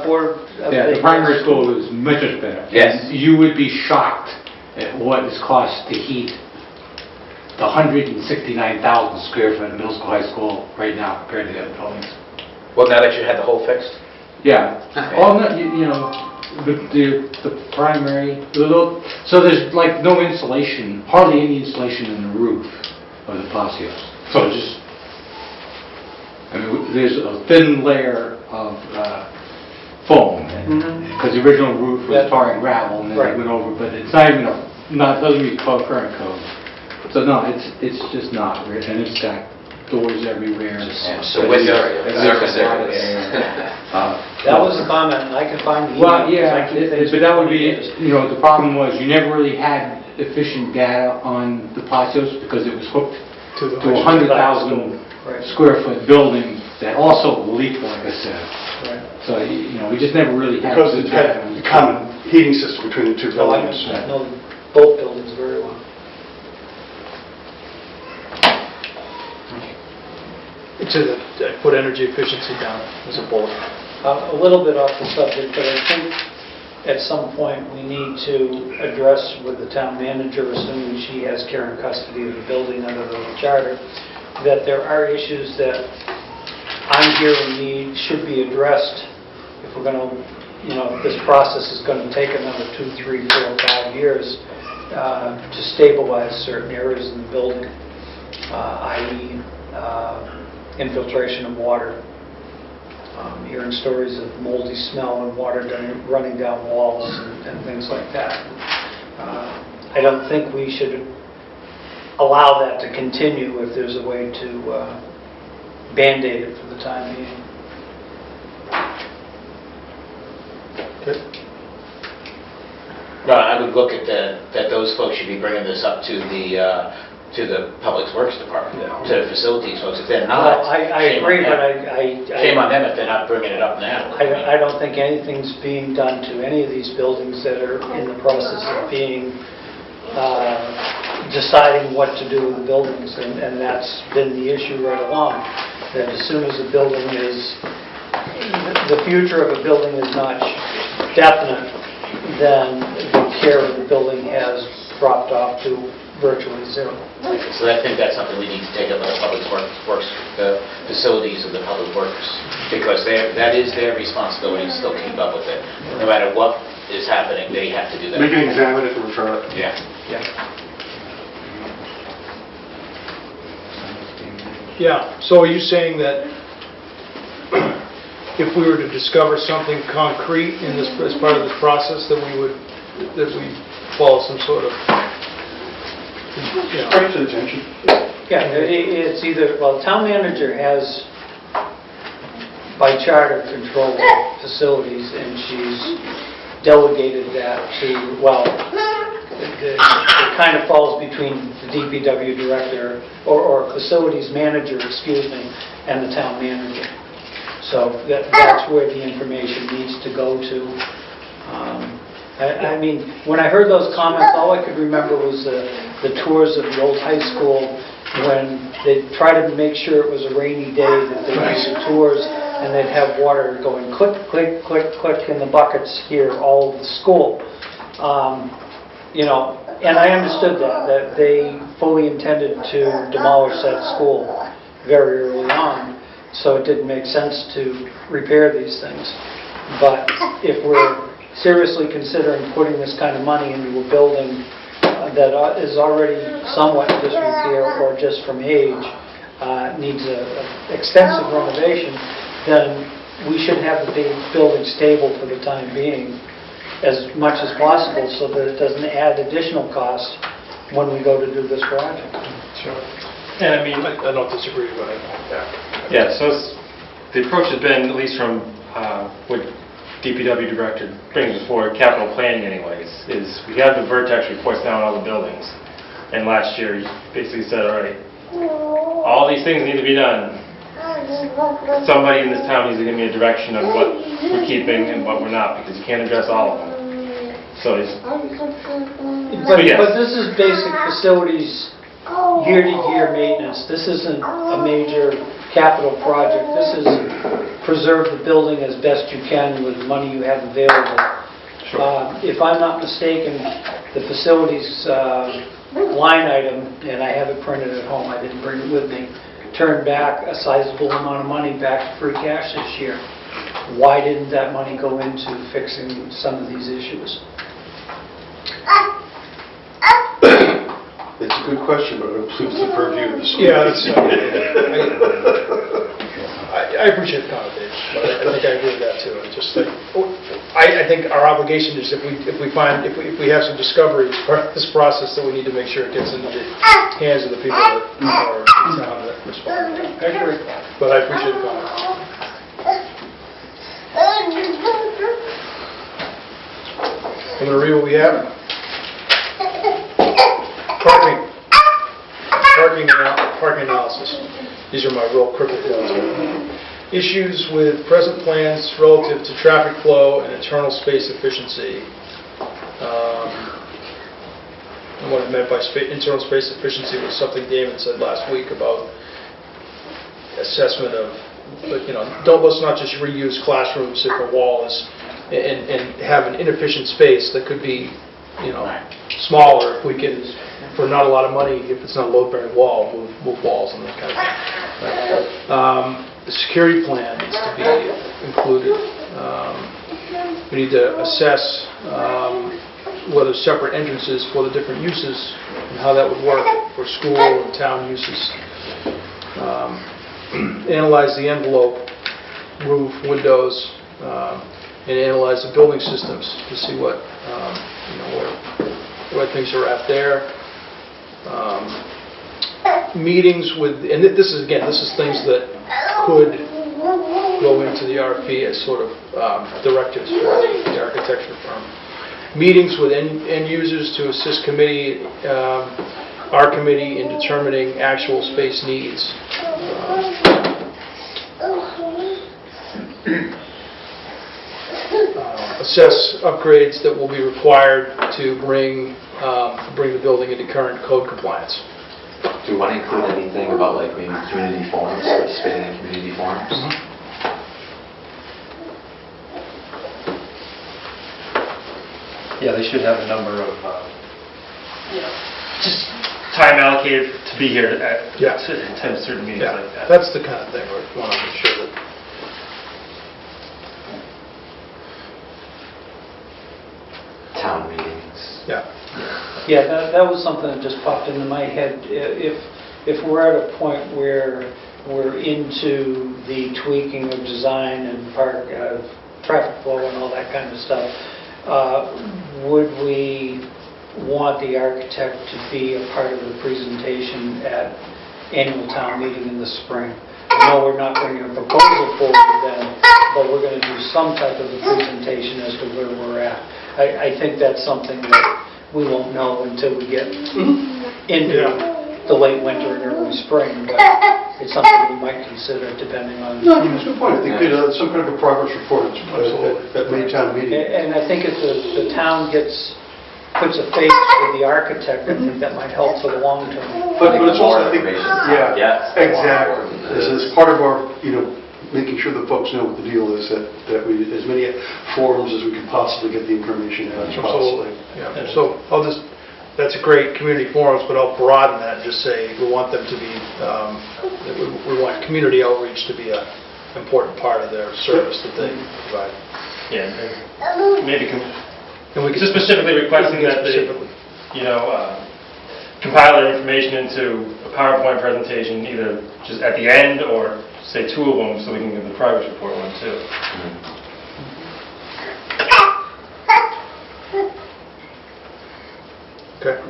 board. Yeah, the primary school was much better. Yes. And you would be shocked at what it's cost to heat the 169,000 square foot middle school, high school right now compared to the other buildings. Well, now that you had the hole fixed? Yeah. All, you know, the primary, so there's like no insulation, hardly any insulation in the roof of the patios. So just, I mean, there's a thin layer of foam, because the original roof was tar and gravel, and then it went over, but it's not even, doesn't meet current code. So no, it's just not, and it's got doors everywhere. So window area, surface areas. That was the comment, and I could find the email. Well, yeah, because I keep things but that would be, for 20 years. you know, the problem was you never really had efficient data on the patios because it was hooked to a 100,000 square foot building that also leaked, like I said. Right. So, you know, we just never really had Because good it had data. a common heating system between the two So I buildings. know both buildings very well. I put energy efficiency down as a bullet. A little bit off the subject, but I think at some point we need to address with the town manager, assuming she has care and custody of the building under the charter, that there are issues that I'm hearing should be addressed if we're going to, you know, if this process is going to take another 2, 3, 4, 5 years to stabilize certain areas in the building, i.e. Infiltration of water. Hearing stories of moldy smell and water running down walls and things like that. I don't think we should allow that to continue if there's a way to Band-Aid it for the time being. Well, I would look at that those folks should be bringing this up to the Public Works Department, to the facilities folks. If they're not, Well, I agree, but shame on them if they're not bringing it up now. I don't think anything's being done to any of these buildings that are in the process of being, deciding what to do with the buildings, and that's been the issue right along, that as soon as a building is, the future of a building is not definite, then the care of the building has dropped off to virtually zero. So I think that's something we need to take up with the Public Works, the facilities of the Public Works, because that is their responsibility to still keep up with it. No matter what is happening, they have to do that. We can examine it and refer it. Yeah. Yeah, so are you saying that if we were to discover something concrete in this, as part of this process, that we follow some sort of, you know, Bring it to the attention. Yeah, it's either, well, the town manager has, by charter, control of facilities, and she's delegated that to, well, it kind of falls between the DPW director, or facilities manager, excuse me, and the town manager. So that's where the information needs to go to. I mean, when I heard those comments, all I could remember was the tours of the old high school when they tried to make sure it was a rainy day, that they did the tours, and they'd have water going click, click, click, click in the buckets here all over the school. You know, and I understood that they fully intended to demolish that school very early on, so it didn't make sense to repair these things. But if we're seriously considering putting this kind of money into a building that is already somewhat in disrepair or just from age, needs an extensive renovation, then we should have the building stable for the time being as much as possible so that it doesn't add additional cost when we go to do this project. sure. And I mean, I don't disagree with it. yeah, so the approach has been, at least from what DPW director brings before capital planning anyways, is we have the vertex reports now on all the buildings. And last year, he basically said, all right, all these things need to be done. Somebody in this town needs to give me a direction of what we're keeping and what we're not, because you can't address all of them. So it's, But yes. this is basic facilities, year-to-year maintenance. This isn't a major capital project. This is preserve the building as best you can with the money you have available. If I'm not mistaken, the facilities line item, and I have it printed at home, I didn't bring it with me, turned back a sizable amount of money back to free cash this year. Why didn't that money go into fixing some of these issues? It's a good question, but I don't believe it's the purview of the school. Yeah, that's, I appreciate the comment, Dave, but I think I agree with that too. It's just like, I think our obligation is if we have some discoveries part of this process, that we need to make sure it gets into the hands of the people that are in town that respond. I agree. But I appreciate the comment. I'm going to read what we have. Parking analysis. These are my real crooked ones. Issues with present plans relative to traffic flow and internal space efficiency. And what I meant by internal space efficiency was something Damon said last week about assessment of, let's not just reuse classrooms if a wall is, and have an inefficient space that could be, smaller if we can, for not a lot of money, if it's not a load-bearing wall, move walls and that kind of thing. The security plan needs to be included. We need to assess whether separate entrances for the different uses and how that would work for school and town uses. Analyze the envelope, roof, windows, and analyze the building systems to see what where things are at there. Meetings with, and this is things that could go into the RFP as sort of directives for the architecture firm. Meetings with end users to assist our committee in determining actual space needs. Assess upgrades that will be required to bring the building into current code compliance. Do you want to include anything about like maybe community forums, participating in community forums? Yeah, they should have a number of, just time allocated to be here to attend certain meetings like that. That's the kind of thing we want to make sure that. Town meetings. Yeah. Yeah, that was something that just popped into my head. If we're at a point where we're into the tweaking of design and traffic flow and all that kind of stuff, would we want the architect to be a part of the presentation at annual town meeting in the spring? No, we're not bringing a proposal forward then, but we're going to do some type of a presentation as to where we're at. I think that's something that we won't know until we get into the late winter and early spring, but it's something we might consider depending on... No, I think it's a good point. I think some kind of a progress report at May town meeting. And I think if the town puts a face with the architect, I think that might help for the long term. But it's also, I think, Yes, exactly. As part of our, making sure that folks know what the deal is, that we, as many forums as we can possibly get the information out as possible. Absolutely. Yeah. So that's a great community forums, but I'll broaden that and just say we want them to be, we want community outreach to be an important part of their service that they provide. Yeah, and maybe just specifically requesting that they, compile their information into a PowerPoint presentation, either just at the end or say 2 of them, so we can give the progress report one too. Okay.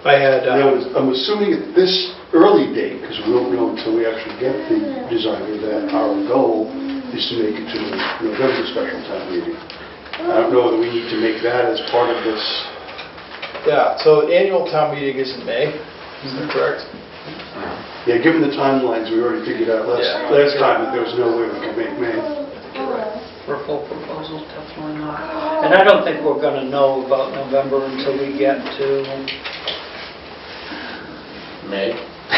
I had... I'm assuming at this early date, because we won't know until we actually get the designer, that our goal is to make it to the November special town meeting. I don't know whether we need to make that as part of this. Yeah, so the annual town meeting is in May, is that correct? Yeah, given the timelines, we already figured out last time that there was no way we could make May. For full proposals, definitely not. And I don't think we're going to know about November until we get to... May.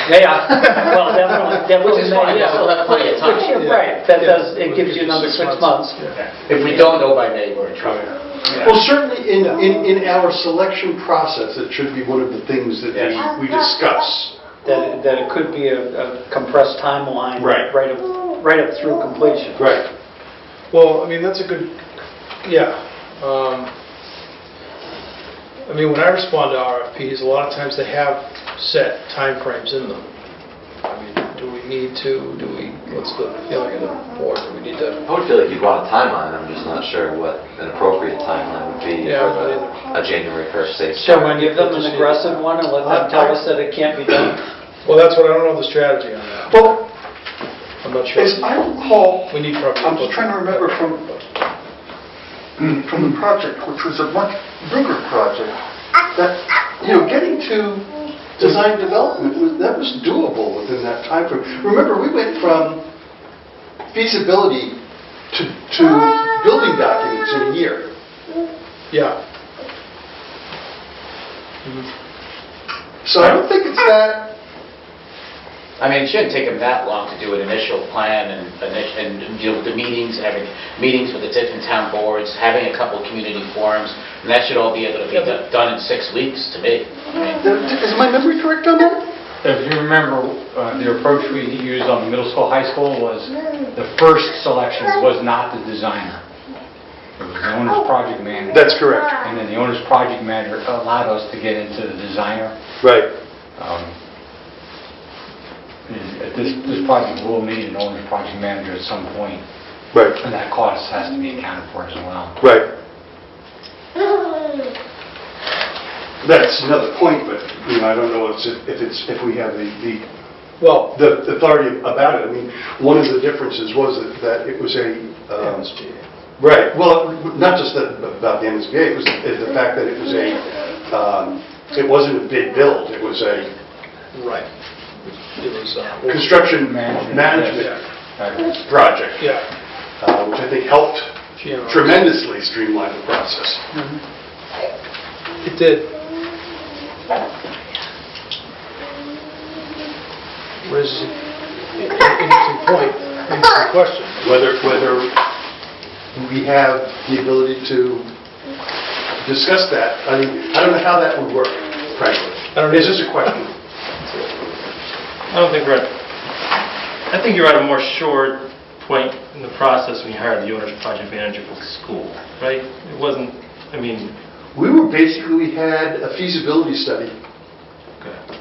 Yeah, well, definitely. Which is fine, we still have plenty of time. Right, it gives you another 6 months. If we don't know by May, we're in trouble. Well, certainly in our selection process, it should be one of the things that we discuss. that it could be a compressed timeline. Right. Right up through completion. Right. Well, I mean, that's a good, yeah. I mean, when I respond to RFPs, a lot of times they have set timeframes in them. I mean, what's the feeling of the board? Do we need to? I would feel like you'd want a timeline, I'm just not sure what an appropriate timeline would be Yeah, for not a January 1st safe So start. when you give them an aggressive one and let them tell us that it can't be done? Well, that's what, I don't know the strategy on that. Well, I'm not sure. as I recall, We need probably. I'm just trying to remember from the project, which was a much bigger project, that, getting to design development, that was doable within that time frame. Remember, we went from feasibility to building documents in a year. Yeah. So I don't think it's that. I mean, it shouldn't take them that long to do an initial plan and deal with the meetings and everything, meetings with the different town boards, having a couple of community forums, and that should all be able to be done in 6 weeks, to me. I mean, Is my memory correct on that? If you remember, the approach we used on the middle school, high school was the first selection was not the designer. It was the owner's project manager. That's correct. And then the owner's project manager allowed us to get into the designer. Right. This project will need an owner's project manager at some point, Right. and that cost has to be accounted for as well. Right. That's another point, but, I don't know if we have the Well, authority about it. I mean, one of the differences was that it was a... MSGA. Right, well, not just about the MSBA, it was the fact that it was it wasn't a big build, it was a Right. It was, construction management project, yeah. which I think helped GM. tremendously streamline the process. It did. Raises an interesting point, interesting question. Whether we have the ability to discuss that. I mean, I don't know how that would work, frankly. It's just a question. I don't think I think you're at a more short point in the process when you hired the owner's project manager for the school, right? It wasn't, We had a feasibility study,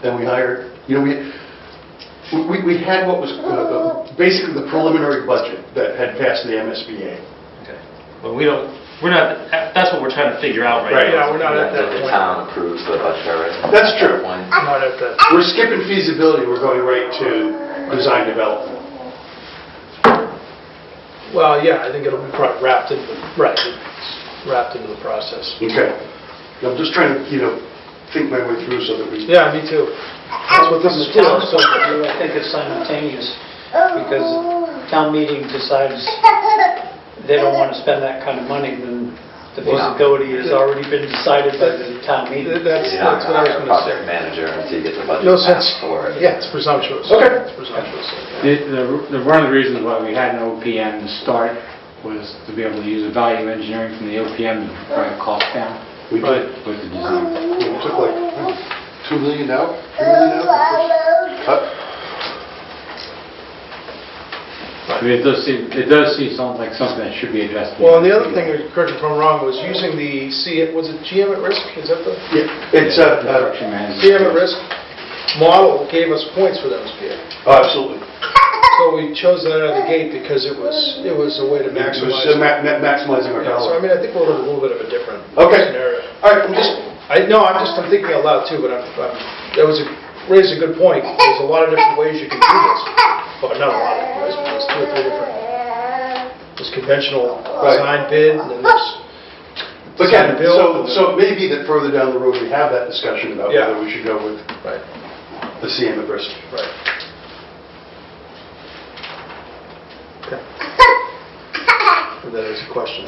and we hired, we had what was basically the preliminary budget that had passed the MSBA. okay. But that's what we're trying to figure out right Right, now. yeah, we're not at that The point. town approves the budget already. That's true. Not at that. We're skipping feasibility, we're going right to design development. Well, yeah, I think it'll be probably wrapped into the process. Okay. I'm just trying to, think my way through so that we... Yeah, me too. That's what this From is the for. town's point of view, I think it's simultaneous, because town meeting decides they don't want to spend that kind of money, then the feasibility has already been decided by the town meeting. That's You're not what I was going to hire a going to say. project manager until you get the budget No sense. passed for it. Yeah, it's presumptuous. Okay. It's presumptuous. One of the reasons why we had an OPM to start was to be able to use the value engineering from the OPM to drive costs down We Right. did. with the design. It took like $2 million out, $3 million out, cut. It does seem like something that should be addressed. Well, and the other thing, correct me if I'm wrong, was using the was it GM at risk? Is that the Yeah, it's Construction management. GM at risk model gave us points for the MSBA. oh, absolutely. So we chose that out of the gate because it was a way to It was maximize. maximizing our Yeah, so I dollar. mean, I think we're in a little bit of a different Okay. scenario. All right, I'm thinking out loud too, but raised a good point. There's a lot of different ways you can do this. Well, not a lot of ways, but there's 2 or 3 different. There's conventional design bid, and then there's Again, design build. so it may be that further down the road we have that discussion about Yeah. whether we should go with Right, the CM at risk. right. Okay. And that is a question.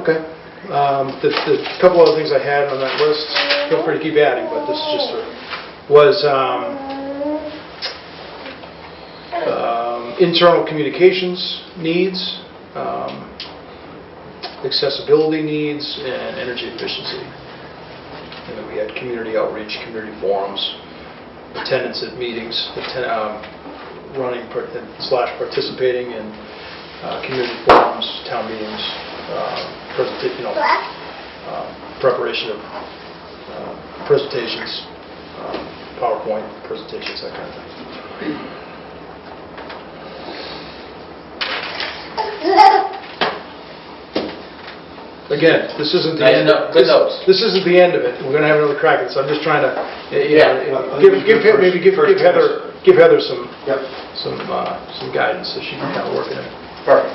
Okay. The couple other things I had on that list, feel free to keep adding, but this is just was internal communications needs, accessibility needs, and energy efficiency. And then we had community outreach, community forums, attendance at meetings, running / participating in community forums, town meetings, preparation of presentations, PowerPoint presentations, that kind of thing. Again, this isn't the end. Good notes. This isn't the end of it. We're going to have another crack at it, so I'm just trying to, give Heather some guidance so she can kind of work it in. Perfect.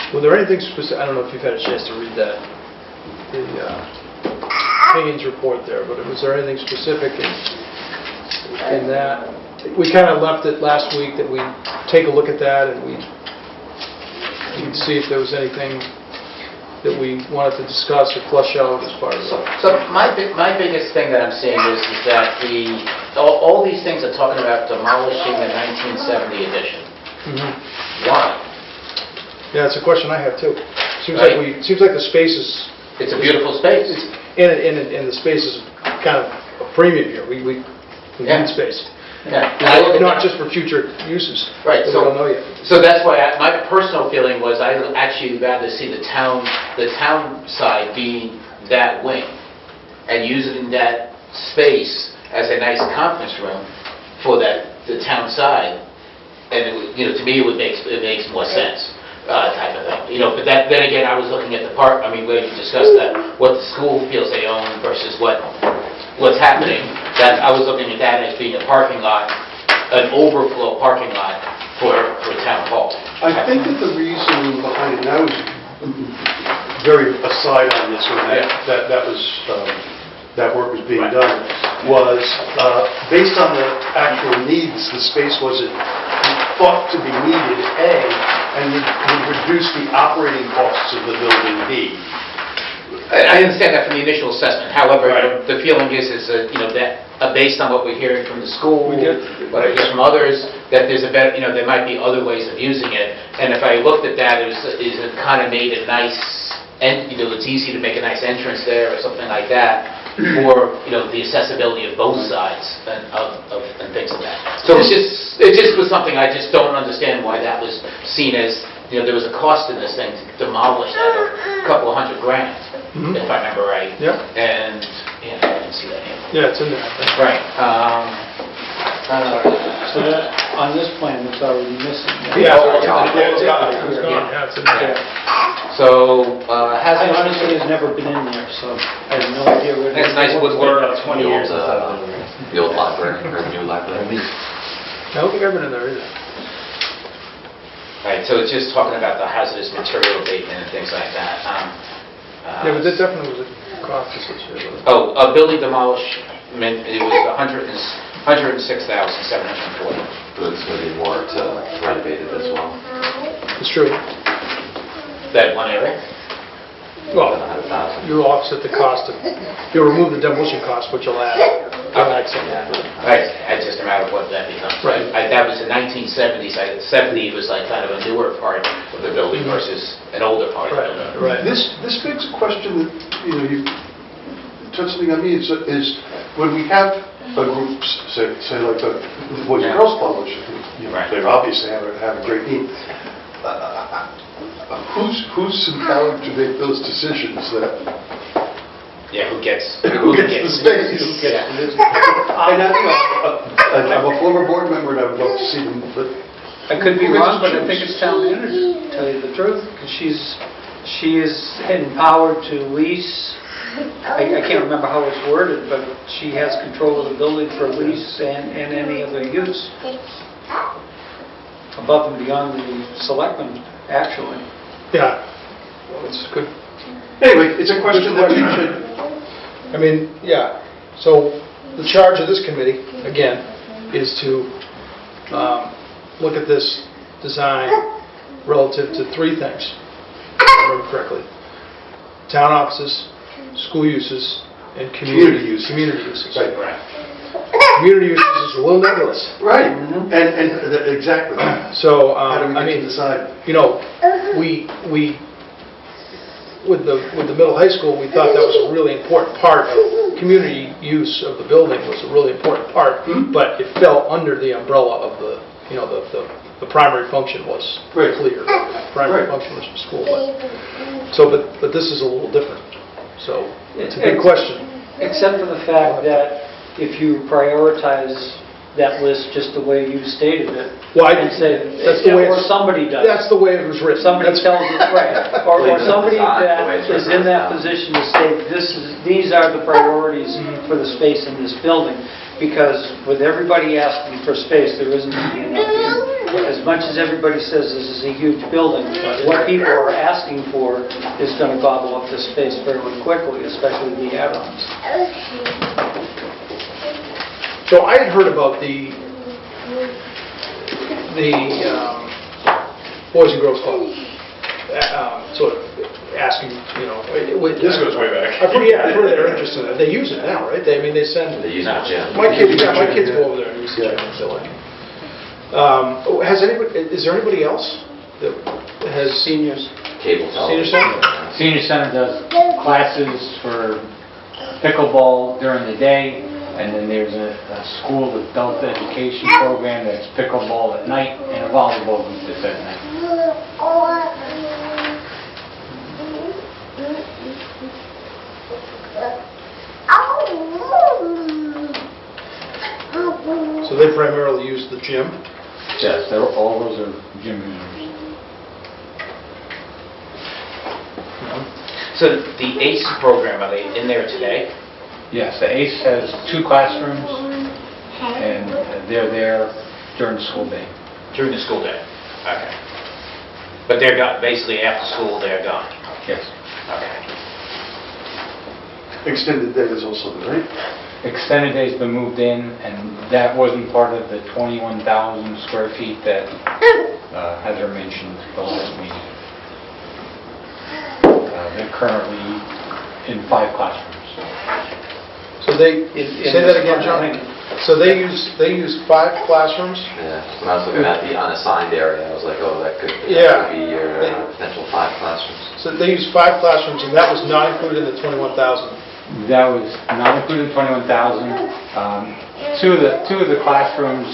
Was there anything specific, I don't know if you've had a chance to read that, the Haynes report there, but was there anything specific in that? We kind of left it last week that we'd take a look at that and we'd see if there was anything that we wanted to discuss or flush out as part of it. So my biggest thing that I'm seeing is that all these things are talking about demolishing the 1970 edition. Why? Yeah, it's a question I have too. Seems Right. like the space is... It's a beautiful space. And the space is kind of a premium here. We Yeah. need space. Yeah. And I look at Not that- just for future uses. Right, that we don't know yet. So that's why my personal feeling was I'd actually rather see the town side being that wing and using that space as a nice conference room for the town side. And it would, to me, it makes more sense, type of thing. But then again, I was looking at the park. I mean, we discussed that what the school feels they own versus what's happening. That I was looking at that as being a parking lot, an overflow parking lot for town hall. I think that the reason behind it, and I was very aside on this when that work was being done, was based on the actual needs, the space wasn't thought to be needed, A, and would reduce the operating costs of the building, B. I understand that from the initial assessment. However, Right. the feeling is that based on what we're hearing from the school, We get- what I hear from others, that there's a better, there might be other ways of using it. And if I looked at that, it kind of made a nice, and it's easy to make a nice entrance there or something like that for the accessibility of both sides and things like that. So it just was something I just don't understand why that was seen as there was a cost in this thing to demolish that of a couple of $100,000, if I remember right. Yeah. And I didn't see that here. Yeah, it's in there, I think. Right. So that, on this plan, it's already missing. Yeah, it's gone. gone. It's gone. Yeah, it's in there. So I hazardous honestly has never been in there, so I have no idea where. It's nice woodwork. About 20 years since I've been there. The old library, or the new library. I don't think I've been in there either. Right, so it's just talking about the hazardous material abatement and things like that. Yeah, but that definitely was a cost associated with it. A building demolishment, it was $106,740. But it's going to be more to renovate it as well. It's true. That one area? Well, 100,000. you offset the cost of, you'll remove the demolition cost, but you'll add some. Right, it's just a matter of what that becomes. Right. That was the 1970s. 70 was like kind of a newer part of the building versus an older part of the building. Right. This begs a question that, you touched something on me, is when we have a group, say like the Boys and Girls Club, which Right. they obviously have a great need, who's empowered to make those decisions that, Yeah, who gets who gets the space? Yeah. And I'm a former board member and I would love to see them, but I could be Who gets wrong, to but I think choose? it's town manager, to tell you the truth, because she is empowered to lease. I can't remember how it's worded, but she has control of the building for lease and any other use. Above and beyond the selectmen, actually. Yeah. Well, it's good. anyway, it's a question that we should, I mean, yeah, so the charge of this committee, again, is to look at this design relative to three things, if I remember correctly. Town offices, school uses, and community uses. Right. Right. community uses is a little nebulous. Right, exactly. So, How do we I get to mean, decide? you know, with the middle high school, we thought that was a really important part of community use of the building was a really important part, but it fell under the umbrella of the, you know, the primary function was Right. clear. Primary Right. function was for school. So, but this is a little different. So it's a good question. Except for the fact that if you prioritize that list just the way you stated it, Well, and say, that's the way or it's- somebody does. That's the way it was written. Somebody That's- tells us, right, or Leave it somebody aside, the that way it's is written in that down. position to say, these are the priorities for the space in this building, because with everybody asking for space, there isn't going to be enough here. As much as everybody says this is a huge building, what people are asking for is going to gobble up this space fairly quickly, especially the add-ons. So I had heard about the Boys and Girls Club, sort of asking, you know, This goes way back. I've heard they're interested in it. They use it now, right? I mean, they send, They use the gym. my kids go over there and use the gym and fill in. Is there anybody else that has Seniors. Cable Senior television. center? Senior Center does classes for pickleball during the day, and then there's a school adult education program that's pickleball at night, and a volleyball group that's at night. So they primarily use the gym? Yes, all those are gym users. So the ACE program, are they in there today? Yes, the ACE has 2 classrooms, and they're there during the school day. During the school day? Okay. But they're gone, basically after school, they're gone? Yes. Okay. Extended day is also there, right? Extended day's been moved in, and that wasn't part of the 21,000 square feet that Heather mentioned the last meeting. They're currently in 5 classrooms. So they, say that again, John? So they use 5 classrooms? Yeah, when I was looking at the unassigned area, I was like, oh, that could Yeah. potentially be your potential 5 classrooms. So they use 5 classrooms, and that was not included in the 21,000? That was not included in 21,000. Two of the classrooms,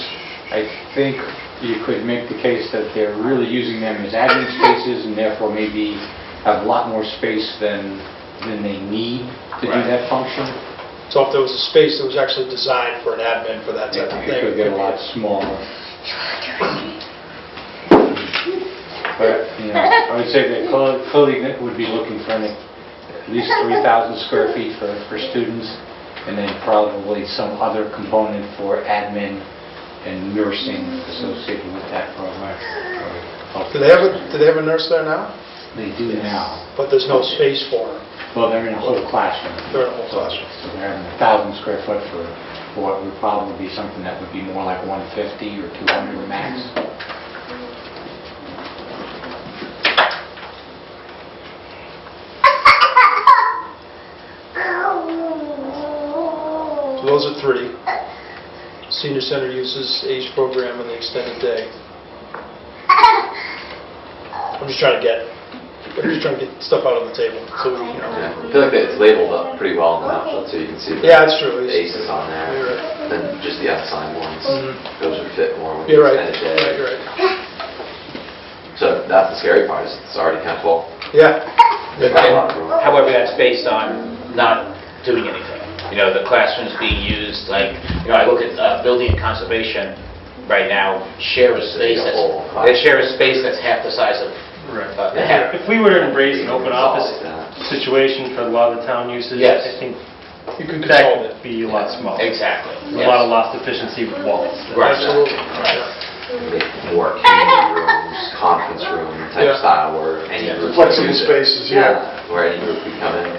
I think you could make the case that they're really using them as admin spaces, and therefore maybe have a lot more space than they need to do that function. So if there was a space that was actually designed for an admin for that type of It thing? could get a lot smaller. But, you know, I would say that clearly would be looking for at least 3,000 square feet for students, and then probably some other component for admin and nursing associated with that program. Do they have a nurse there now? They do now. But there's no space for her? Well, they're in a whole classroom. They're in a whole classroom. So they're having 1,000 square foot for what would probably be something that would be more like 150 or 200 max. So those are 3. Senior Center uses ACE program and the extended day. I'm just trying to get stuff out on the table, so we, you know. Yeah, I feel like it's labeled up pretty well in the map, so you can see the Yeah, that's true. aces on You're there, right. then just the unassigned ones. Mhm. Those would fit more with the You're right. extended day. You're right. So that's the scary part, is it's already kind of full. Yeah. There's not a lot of room. However, that's based on not doing anything. You know, the classrooms being used, like, you know, I look at building and conservation right now, share a space a whole class. they share a space that's half the size of, the half. If we were to embrace an open office Consolidate that. situation for a lot of the town uses, Yes. I think You can that consolidate. could be a lot smaller. Exactly. There's a lot of lost efficiency with walls. Right. Absolutely. Make more community rooms, conference room type Yeah. style where any group. could Flexible use it. spaces, yeah. Where any group could come in,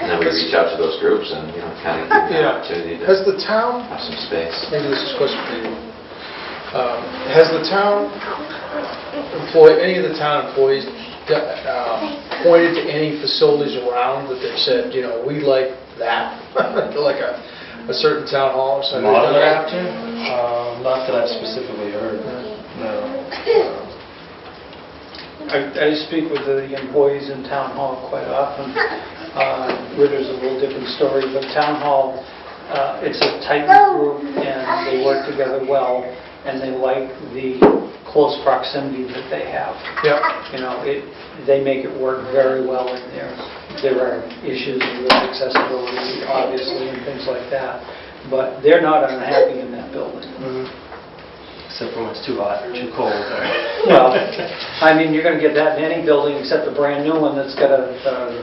and then we reach out to those groups and, you know, kind of give them the Yeah. opportunity to Has the town, have some space. maybe this is a question for you, has the town any of the town employees pointed to any facilities around that they've said, you know, we like that? Like a certain town hall or something? Model Done it that? after? Not that I've specifically heard, no. I speak with the employees in town hall quite often. Ritter's a little different story, but town hall, it's a tight group and they work together well and they like the close proximity that they have. Yeah. You know, they make it work very well in there. There are issues with accessibility, obviously, and things like that, but they're not unhappy in that building. Except for when it's too hot or too cold. Well, I mean, you're going to get that in any building except a brand new one that's got a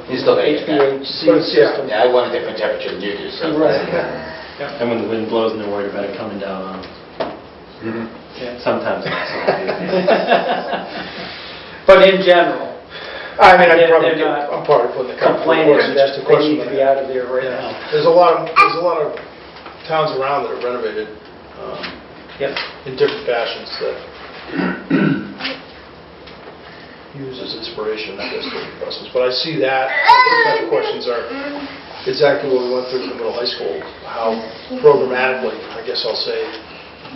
You still gotta get that. HVAC But it's- yeah. system. Yeah, I want a different temperature than you do, so. Right. And when the wind blows and they're worried about it coming down on them. Sometimes that's all it is. But in general, I mean, They're I'm probably putting the cart before the complaining horse, it's that just a they question need to of be out of there right Yeah. now. There's a lot of towns around that are renovated Yep. in different fashions that use as inspiration, I guess, for the process. But I see that, those type of questions are exactly what we went through in the middle high school, how programmatically, I guess I'll say,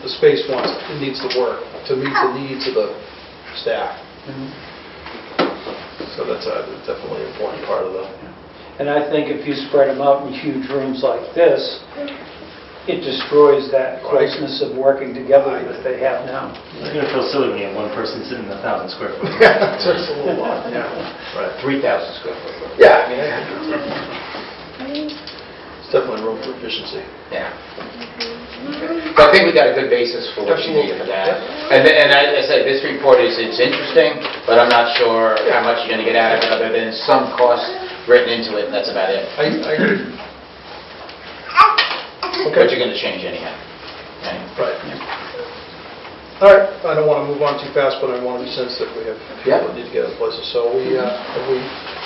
the space it needs to work to meet the needs of the staff. So that's definitely an important part of the... And I think if you spread them out in huge rooms like this, it destroys that closeness of working together that they have now. You're going to feel silly when you have one person sitting in 1,000 square foot. Yeah, it's just a little lot, yeah. Right. 3,000 square foot. Yeah, I mean, it's definitely room for efficiency. Yeah. So I think we got a good basis for what you need for that. And as I said, this report it's interesting, but I'm not sure how much you're going to get out of it other than some cost written into it, and that's about it. I agree. What you're going to change anyhow. Okay? Right. All right, I don't want to move on too fast, but I want to be sensitive. We have people that need to get in places. So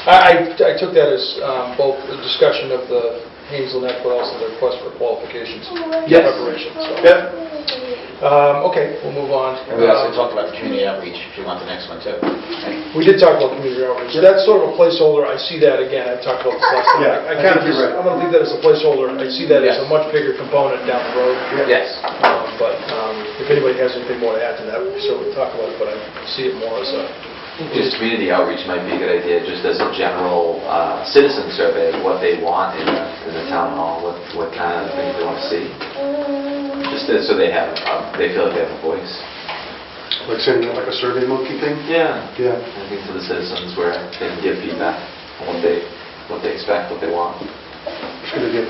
I took that as both a discussion of the Hazel Neck, but also the request for qualifications. Yes. Preparation. So. Okay, we'll move on. And we also talked about the community outreach, if you want the next one too. Okay? We did talk about community outreach. That's sort of a placeholder. I see that again. I talked about this last time. Yeah, I I kind of think you're right. I'm going to leave that as a placeholder. I see that as Yes. a much bigger component down the road. Yes. But if anybody has anything more to add to that, we can certainly talk about it, but I see it more as a... Just community outreach might be a good idea, just as a general citizen survey, what they want in the town hall, what kind of things they want to see. Just so they feel like they have a voice. Like sending out like a survey monkey thing? Yeah. Yeah. I think to the citizens where they can give feedback on what they expect, what they want. It's going to get...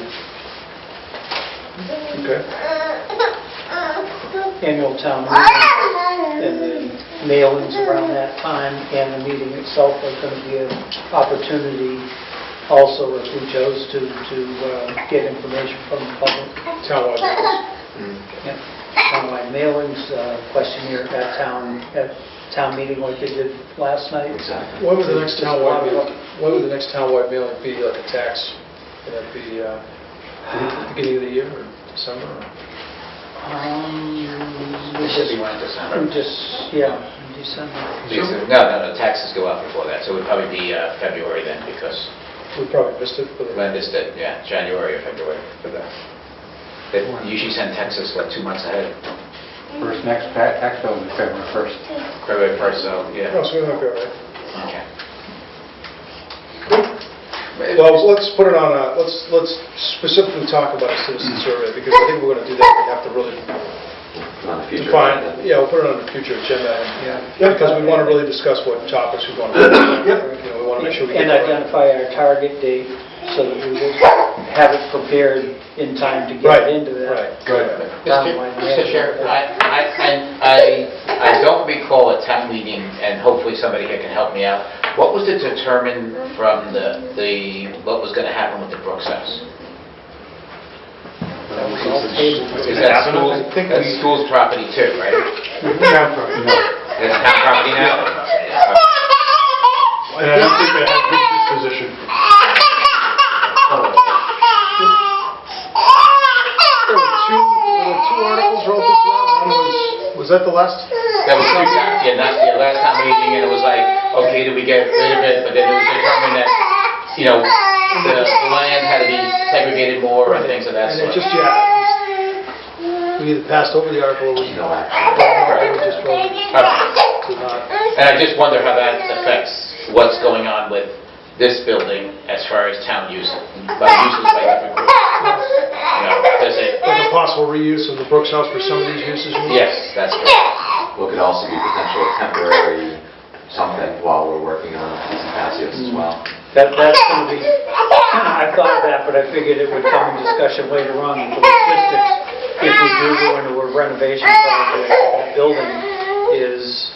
Okay. Annual town meeting and the mailings around that time and the meeting itself are going to be an opportunity also if we chose to get information from the public. Townwide meetings. Yep. Townwide mailings, questionnaire at town meeting like they did last night. Exactly. When would the next townwide mailing be, like a tax? Would that be at the beginning of the year or December? It should be one in December. In December. No, taxes go up before that, so it would probably be February then, because We probably missed it for the... when is that? Yeah, January or February for that. They usually send taxes, 2 months ahead? First next tax bill is February 1st. February 1st, so, yeah. No, so we might be all right. Okay. Well, let's put it on let's specifically talk about a citizen survey, because I think we're going to do that. We have to really On the future. define, we'll put it on the future agenda. Because we want to really discuss what topics we want to, we want to make sure we get And that right. identify our target date so that we will have it prepared in time to Right, get into that. right. Mr. Chair, I don't recall a town meeting, and hopefully somebody here can help me out. What was to determine from what was going to happen with the Brooks House? Is that school's property too, right? Town property. It's town property now? And I don't think they have good disposition. There were two articles relative to that. One was that the last? That was two times, last time meeting, and it was like, okay, do we get rid of it? But then it was determined that the land had to be segregated more and things of that And sort. it just, we either passed over the article or we No or action. we just voted Okay. to not. And I just wonder how that affects what's going on with this building as far as town use, by uses by different groups. Does it, Like a possible reuse of the Brooks House for some of these uses? you mean? yes, that's correct. Well, it could also be potential temporary something while we're working on these patios as well. That's going to be, I thought of that, but I figured it would come in discussion later on. The logistics, if we do go into a renovation project, that building is,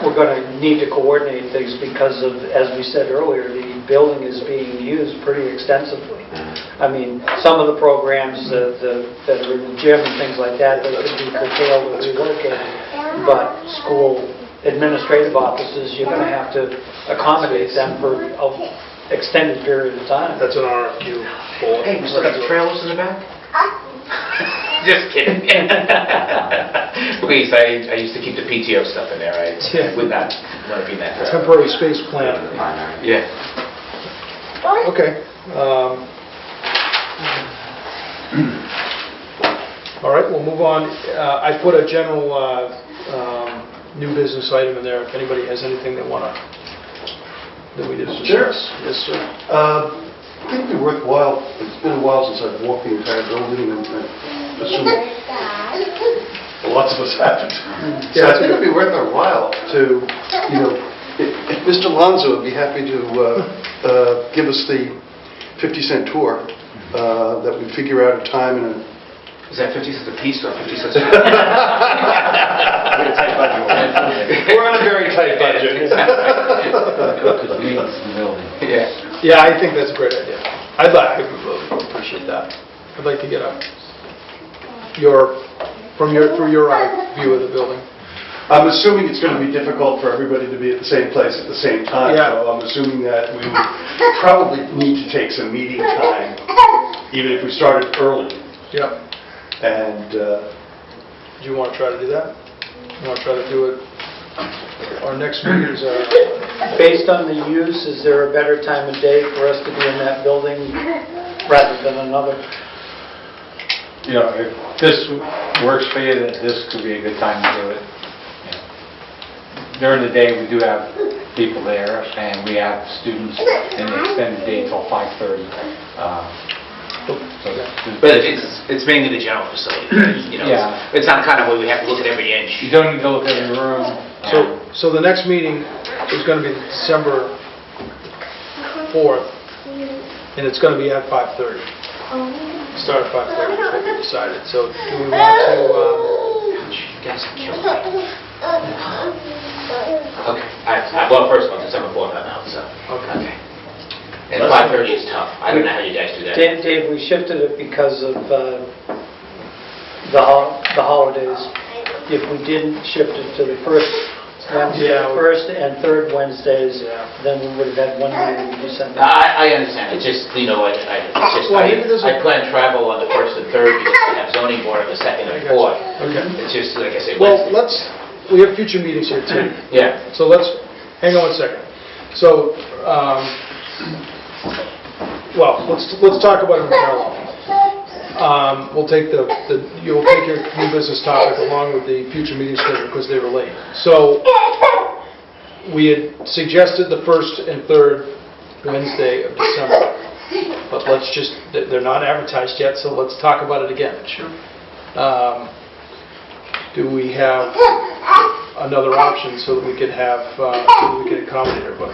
we're going to need to coordinate things because of, as we said earlier, the building is being used pretty extensively. I mean, some of the programs that are in the gym and things like that, they could be curtailed or relocated, but school administrative offices, you're going to have to accommodate them for an extended period of time. That's an RFQ. Hey, we still got the trailers in the back? Just kidding. Please, I used to keep the PTO stuff in there. I would not want to be in that forever. Temporary space plan. The primary. Yeah. Okay. All right, we'll move on. I put a general new business item in there. If anybody has anything they want to, that we didn't discuss. Yes, sir. I think it'd be worthwhile, it's been a while since I've walked the entire building, and I assume lots of us haven't. So I think it'd be worth our while to, if Mr. Lonzo would be happy to give us the 50-cent tour, that we figure out a time and a... Is that 50 cents a piece or 50 cents a We're on a very tight budget. Yeah. Yeah, I think that's a great idea. I would really appreciate that. I'd like to get through your view of the building. I'm assuming it's going to be difficult for everybody to be at the same place at the same time, Yeah. so I'm assuming that we would probably need to take some meeting time, even if we started early. Yep. And Do you want to try to do that? You want to try to do it? Our next meetings are... Based on the use, is there a better time of day for us to be in that building rather than another? If this works for you, that this could be a good time to do it. During the day, we do have people there, and we have students in the extended day till 5:30. But it's mainly the general facility. Yeah. It's not kind of where we have to look at every inch. You don't need to look at every room. So the next meeting is going to be December 4th, and it's going to be at 5:30. Start at 5:30, is what we decided. So do we want to... You guys are killing me. Okay. Well, first of all, December 4th, I'm out, so. Okay. And 5:30 is tough. I don't know how you guys do that. Dave, we shifted it because of the holidays. If we didn't shift it to the first and third Wednesdays, then we would have had one meeting in December. I understand. It's just, I plan travel on the 1st and 3rd because we have zoning board on the 2nd and 4th. Okay. It's just, like I say, Well, Wednesday. we have future meetings here too. Yeah. So hang on 1 second. So, let's talk about it in parallel. We'll take you'll take your new business topic along with the future meeting schedule because they relate. So, we had suggested the 1st and 3rd Wednesday of December, but they're not advertised yet, so let's talk about it again. Sure. Do we have another option so that we could accommodate everybody?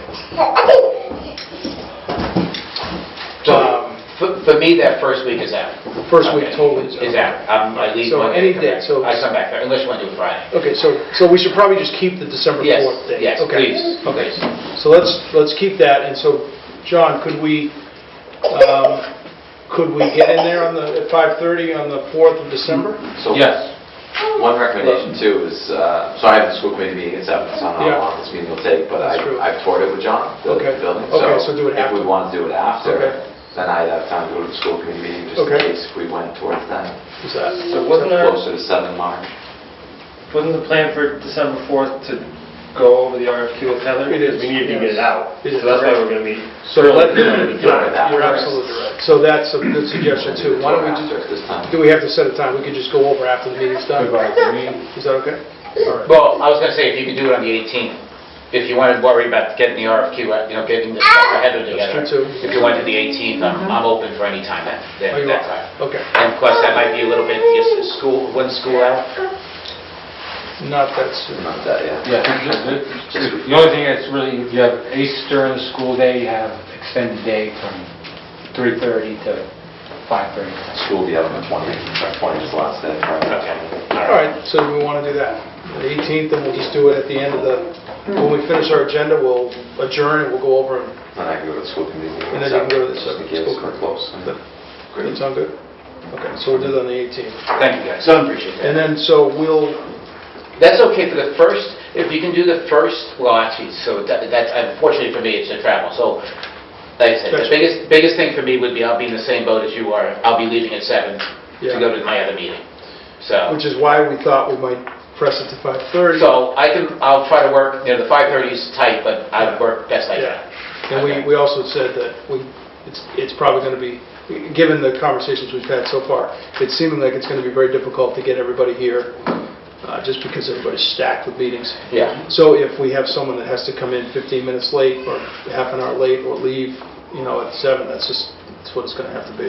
For me, that first week is out. First week totally is out. I leave So Monday, any come day, back. so- I come back there, unless you want to do it Friday. Okay, so we should probably just keep the December 4th date. Yes, Okay. please. Okay, so let's keep that, and so, John, could we get in there at 5:30 on the 4th of December? So Yes. one recommendation too is, so I have the school committee meeting at 7, so I don't know Yeah. how long this meeting will take, but That's true. I've toured it with John, the Okay. building. Okay, so do it if after. we want to do it after, Okay. then I'd have time to go to the school committee meeting just Okay. in case we went towards that. Is that? So wasn't Closer to 7 March. the plan for December 4th to go over the RFQ with Heather? It is, We need to get it yes. out. It is, So that's why correct. we're going to meet. So let, that you're first. absolutely right. So that's a good suggestion too. Why don't we After this time. do we have to set a time? We could just go over after the meeting's done? Goodbye to me. Is that okay? All right. Well, I was going to say, if you could do it on the 18th, if you wanted to worry about getting the RFQ, getting the stuff ahead of together. That's true, too. If you went to the 18th, I'm open for any time Oh, that you that are? time. Okay. And plus, that might be a little bit, just school, when's school out? Not that soon. Not that, yeah. Yeah, the only thing that's really, you have Easter and the school day, you have extended day from 3:30 to 5:30. School will be out on the 20th. 20th is the last day. Okay. All right, so we want to do that. The 18th, and we'll just do it at the end of the, when we finish our agenda, we'll adjourn and we'll go over and, And I can go to the school committee meeting. And then you can go to the Just in school case committee. we're close. does that sound good? Okay, so we'll do that on the 18th. Thank you, guys. I appreciate And that. then, so we'll, That's okay for the first, if you can do the first, well, actually, so that's, unfortunately for me, it's the travel. So, like I said, the Gotcha. biggest thing for me would be, I'll be in the same boat as you are. I'll be leaving at 7 Yeah. to go to my other meeting. So. which is why we thought we might press it to 5:30. So I'll try to work, the 5:30 is tight, but I would work best I Yeah. can. And we also said that it's probably going to be, given the conversations we've had so far, it's seeming like it's going to be very difficult to get everybody here, just because everybody's stacked with meetings. Yeah, So if we have someone that has to come in 15 minutes late, or half an hour late, or leave, at 7, that's what it's going to have to be.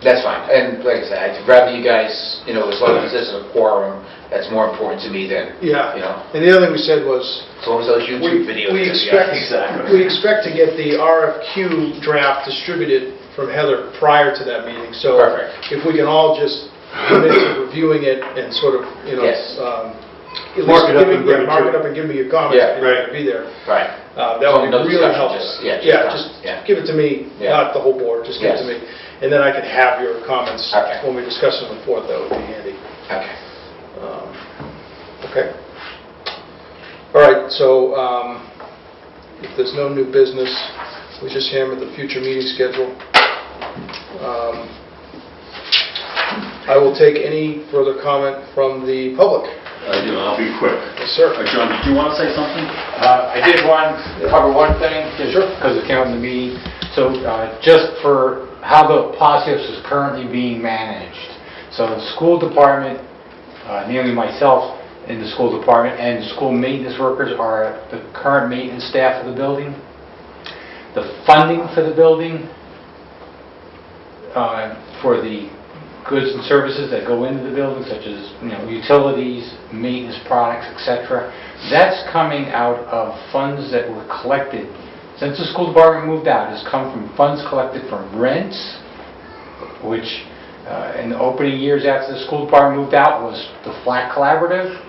that's fine. And like I said, I'd rather you guys, as long as this is a quorum, that's more important to me than, Yeah. you know, And the other thing we said was, as long as those YouTube videos. we expect to get the RFQ draft distributed from Heather prior to that meeting. So Perfect. if we can all just commit to reviewing it and sort of, Yes. at Mark least it up and bring it mark to- it up and give me your comments Yeah, if you're going to be there. Right. That So would no be really discussion, helpful. just- yeah, just Yeah, done. just Yeah. give it to me, Yeah. not the whole board, just give it to Yes. me. And then I can have your comments Okay. when we discuss them on the 4th. That would be handy. Okay. Okay. All right, so if there's no new business, we just hammered the future meeting schedule. I will take any further comment from the public. I do, I'll be quick. Yes, sir. John, did you want to say something? I did cover one thing, just because it came up in the meeting. So just for how the POSIOS is currently being managed. So the school department, namely myself in the school department, and school maintenance workers are the current maintenance staff of the building. The funding for the building, for the goods and services that go into the building, such as utilities, maintenance products, etc. That's coming out of funds that were collected since the school department moved out. It's come from funds collected from rents, which in the opening years after the school department moved out was the Flat Collaborative,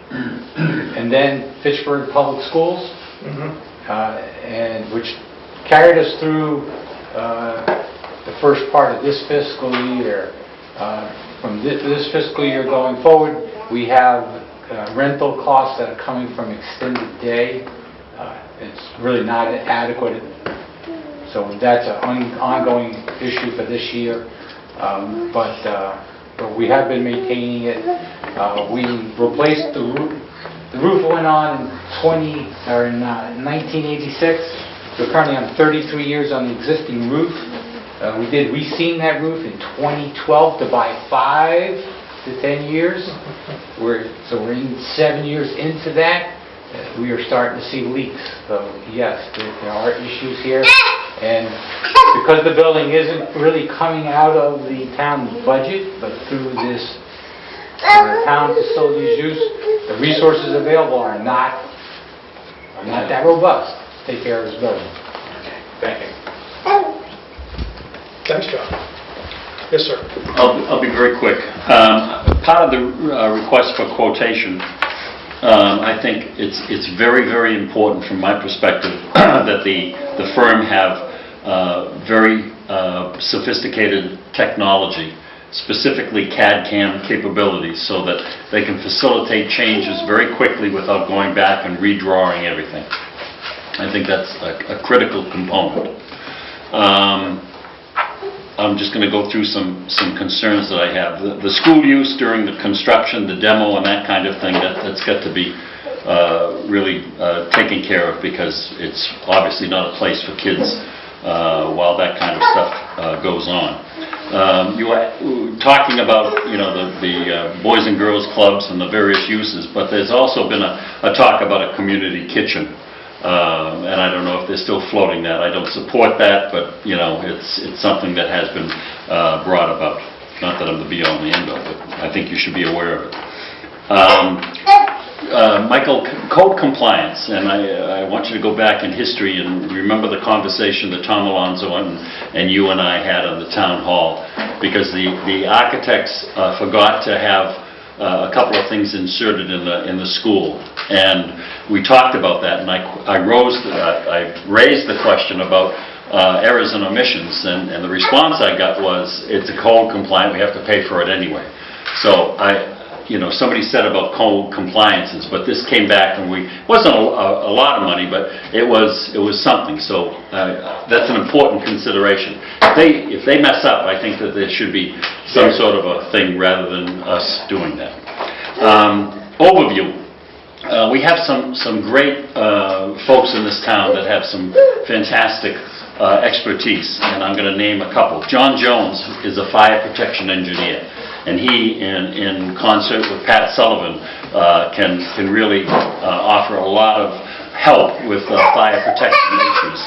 and then Fitchburg Public Schools, and which carried us through the first part of this fiscal year. From this fiscal year going forward, we have rental costs that are coming from extended day. It's really not adequate, so that's an ongoing issue for this year. But we have been maintaining it. We replaced the roof. The roof went on in 1986. We're currently on 33 years on the existing roof. We did reseam that roof in 2012 to buy 5 to 10 years. So we're in 7 years into that. We are starting to see leaks. So yes, there are issues here. And because the building isn't really coming out of the town budget, but through this town facilities use, the resources available are not that robust to take care of this building. Thank you. Thanks, John. Yes, sir. I'll be very quick. Part of the request for quotation, I think it's very, very important from my perspective that the firm have very sophisticated technology, specifically CAD/CAM capabilities, so that they can facilitate changes very quickly without going back and redrawing everything. I think that's a critical component. I'm just going to go through some concerns that I have. The school use during the construction, the demo, and that kind of thing, that's got to be really taken care of, because it's obviously not a place for kids while that kind of stuff goes on. You were talking about, the Boys and Girls Clubs and the various uses, but there's also been a talk about a community kitchen. And I don't know if they're still floating that. I don't support that, but, it's something that has been brought about. Not that I'm the be-all and the end-all, but I think you should be aware of it. Michael, code compliance, and I want you to go back in history and remember the conversation that Tom Alonso and you and I had on the town hall, because the architects forgot to have a couple of things inserted in the school, and we talked about that, and I raised the question about errors and omissions, and the response I got was, it's a code compliant, we have to pay for it anyway. So somebody said about code compliances, but this came back, and it wasn't a lot of money, but it was something. So that's an important consideration. If they mess up, I think that there should be some sort of a thing rather than us doing that. Overview. We have some great folks in this town that have some fantastic expertise, and I'm going to name a couple. John Jones is a fire protection engineer, and he, in concert with Pat Sullivan, can really offer a lot of help with fire protection issues.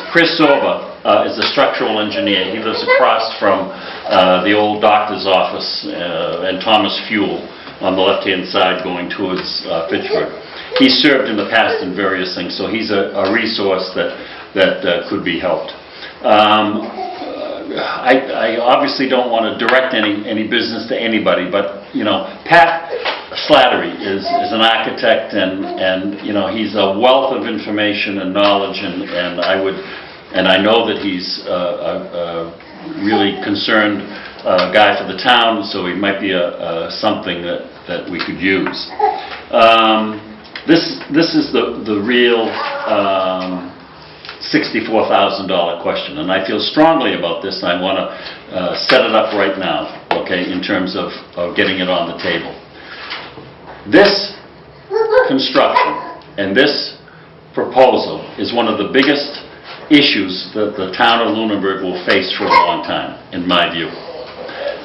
Chris Sorba is a structural engineer. He lives across from the old doctor's office and Thomas Fuel on the left-hand side going towards Fitchburg. He's served in the past in various things, so he's a resource that could be helped. I obviously don't want to direct any business to anybody, but Pat Slattery is an architect, and he's a wealth of information and knowledge, and I know that he's a really concerned guy for the town, so he might be something that we could use. This is the real $64,000 question, and I feel strongly about this, and I want to set it up right now, okay, in terms of getting it on the table. This construction and this proposal is one of the biggest issues that the town of Lunenburg will face for a long time, in my view.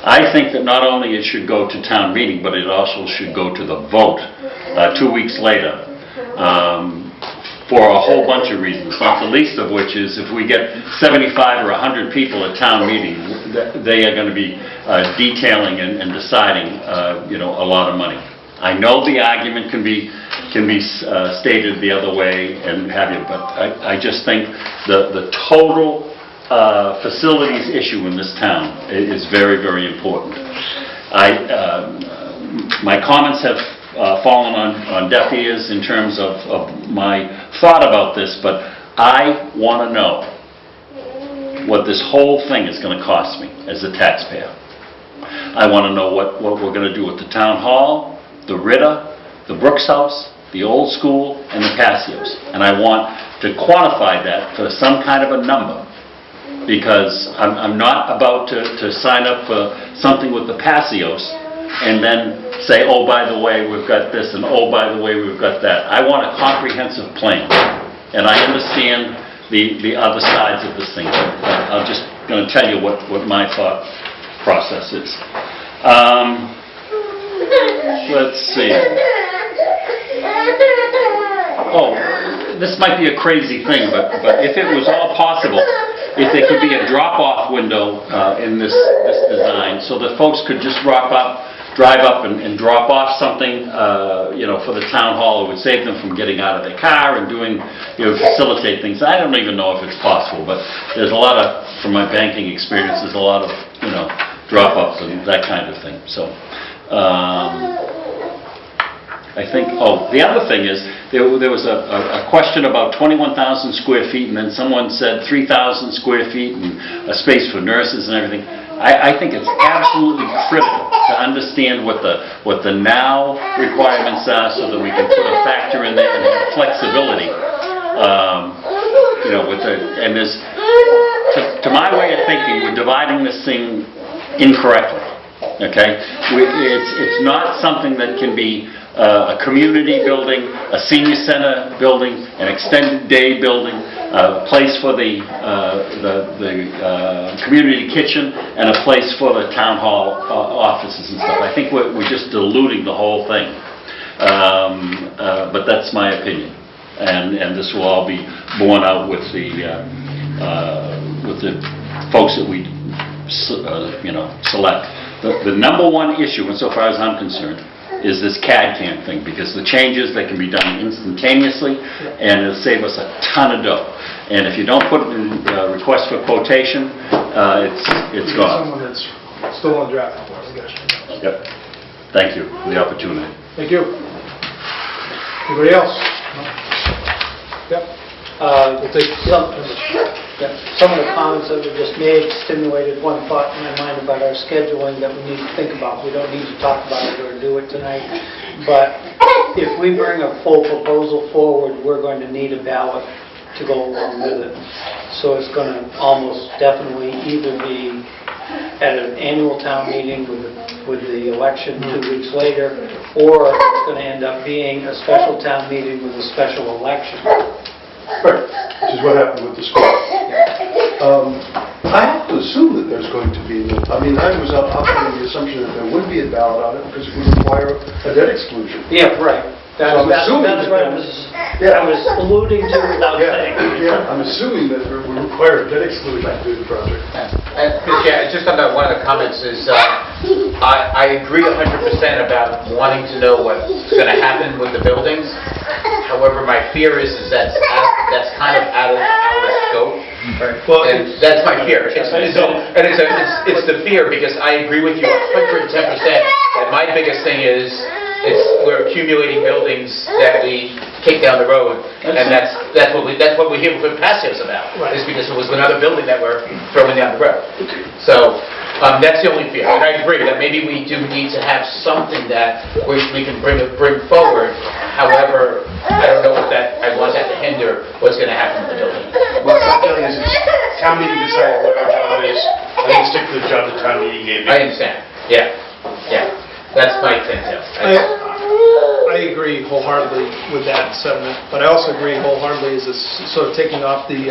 I think that not only it should go to town meeting, but it also should go to the vote 2 weeks later. For a whole bunch of reasons, not the least of which is if we get 75 or 100 people at town meeting, they are going to be detailing and deciding, a lot of money. I know the argument can be stated the other way and have you, but I just think the total facilities issue in this town is very, very important. My comments have fallen on deaf ears in terms of my thought about this, but I want to know what this whole thing is going to cost me as a taxpayer. I want to know what we're going to do with the town hall, the Ritter, the Brooks House, the old school, and the Passios. And I want to quantify that for some kind of a number, because I'm not about to sign up for something with the Passios and then say, oh, by the way, we've got this, and oh, by the way, we've got that. I want a comprehensive plan, and I understand the other sides of this thing. I'm just going to tell you what my thought process is. Let's see. Oh, this might be a crazy thing, but if it was all possible, if there could be a drop-off window in this design, so that folks could just drive up and drop off something, for the town hall. It would save them from getting out of their car and doing, facilitate things. I don't even know if it's possible, but there's a lot of, from my banking experience, there's a lot of, drop-offs and that kind of thing. So, I think, the other thing is, there was a question about 21,000 square feet, and then someone said 3,000 square feet and a space for nurses and everything. I think it's absolutely critical to understand what the now requirements are, so that we can put a factor in there and have flexibility. And there's, to my way of thinking, we're dividing this thing incorrectly. Okay, it's not something that can be a community building, a senior center building, an extended day building, a place for the community kitchen, and a place for the town hall offices and stuff. I think we're just diluting the whole thing. But that's my opinion. And this will all be borne out with the folks that we select. The number one issue, insofar as I'm concerned, is this CAD CAM thing, because the changes, they can be done instantaneously, and it'll save us a ton of dough. And if you don't put it in request for quotation, it's gone. Someone that's still on draft for us, I guess. Yep. Thank you for the opportunity. Thank you. Anybody else? Yep. We'll take Some of the comments that were just made stimulated one thought in my mind about our scheduling that we need to think about. We don't need to talk about it or do it tonight, but if we bring a full proposal forward, we're going to need a ballot to go along with it. So it's going to almost definitely either be at an annual town meeting with the election 2 weeks later, or it's going to end up being a special town meeting with a special election. Right, which is what happened with the school. I have to assume that there's going to be, I was operating the assumption that there would be a ballot on it because it would require a debt exclusion. Yeah, right. So I'm assuming That's what I was alluding to without saying. Yeah, I'm assuming that it would require a debt exclusion to do the project. Yeah, just on that, one of the comments is, I agree 100% about wanting to know what's going to happen with the buildings. However, my fear is that's kind of out of our scope. Well, And that's my fear. It's the fear, because I agree with you 110%. And my biggest thing is, we're accumulating buildings that we kick down the road, and that's what we hear with Passios about. Right. Is because it was another building that we're throwing down the road. So that's the only fear. And I agree that maybe we do need to have something that we can bring forward. However, I don't know if I want that to hinder what's going to happen with the building. Well, my feeling is it's town meeting decided what our job is. I think stick to the job the town meeting gave me. I understand. Yeah. That's my thing too. I agree wholeheartedly with that sentiment, but I also agree wholeheartedly is this sort of taking off the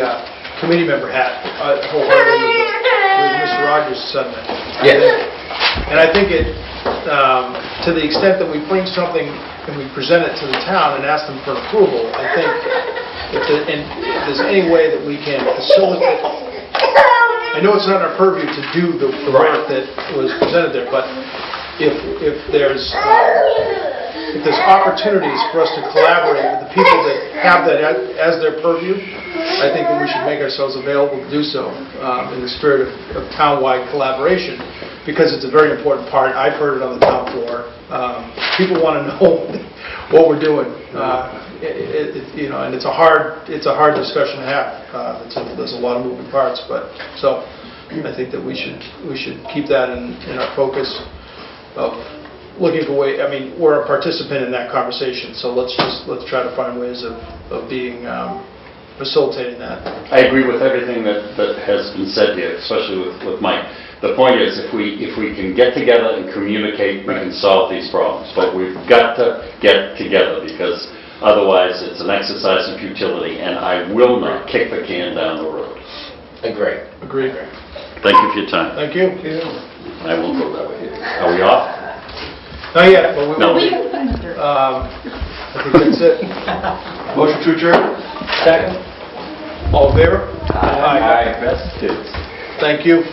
committee member hat wholeheartedly with Mr. Rogers' sentiment. Yes. And I think to the extent that we bring something and we present it to the town and ask them for an approval, I think if there's any way that we can facilitate, I know it's not our purview to do the work that was presented there, but if there's opportunities for us to collaborate with the people that have that as their purview, I think that we should make ourselves available to do so in the spirit of town-wide collaboration, because it's a very important part. I've heard it on the town floor. People want to know what we're doing, and it's a hard discussion to have. There's a lot of moving parts, but so I think that we should keep that in our focus of looking for ways. We're a participant in that conversation, so let's try to find ways of being facilitating that. I agree with everything that has been said here, especially with Mike. The point is, if we can get together and communicate, we can solve these problems. But we've got to get together, because otherwise it's an exercise in futility, and I will not kick the can down the road. Agreed. Thank you for your time. Thank you. I will go that way. Are we off? Not yet, but we will No. be. I think that's it. Motion to adjourn? Second? All in favor? Aye. Best kids. Thank you.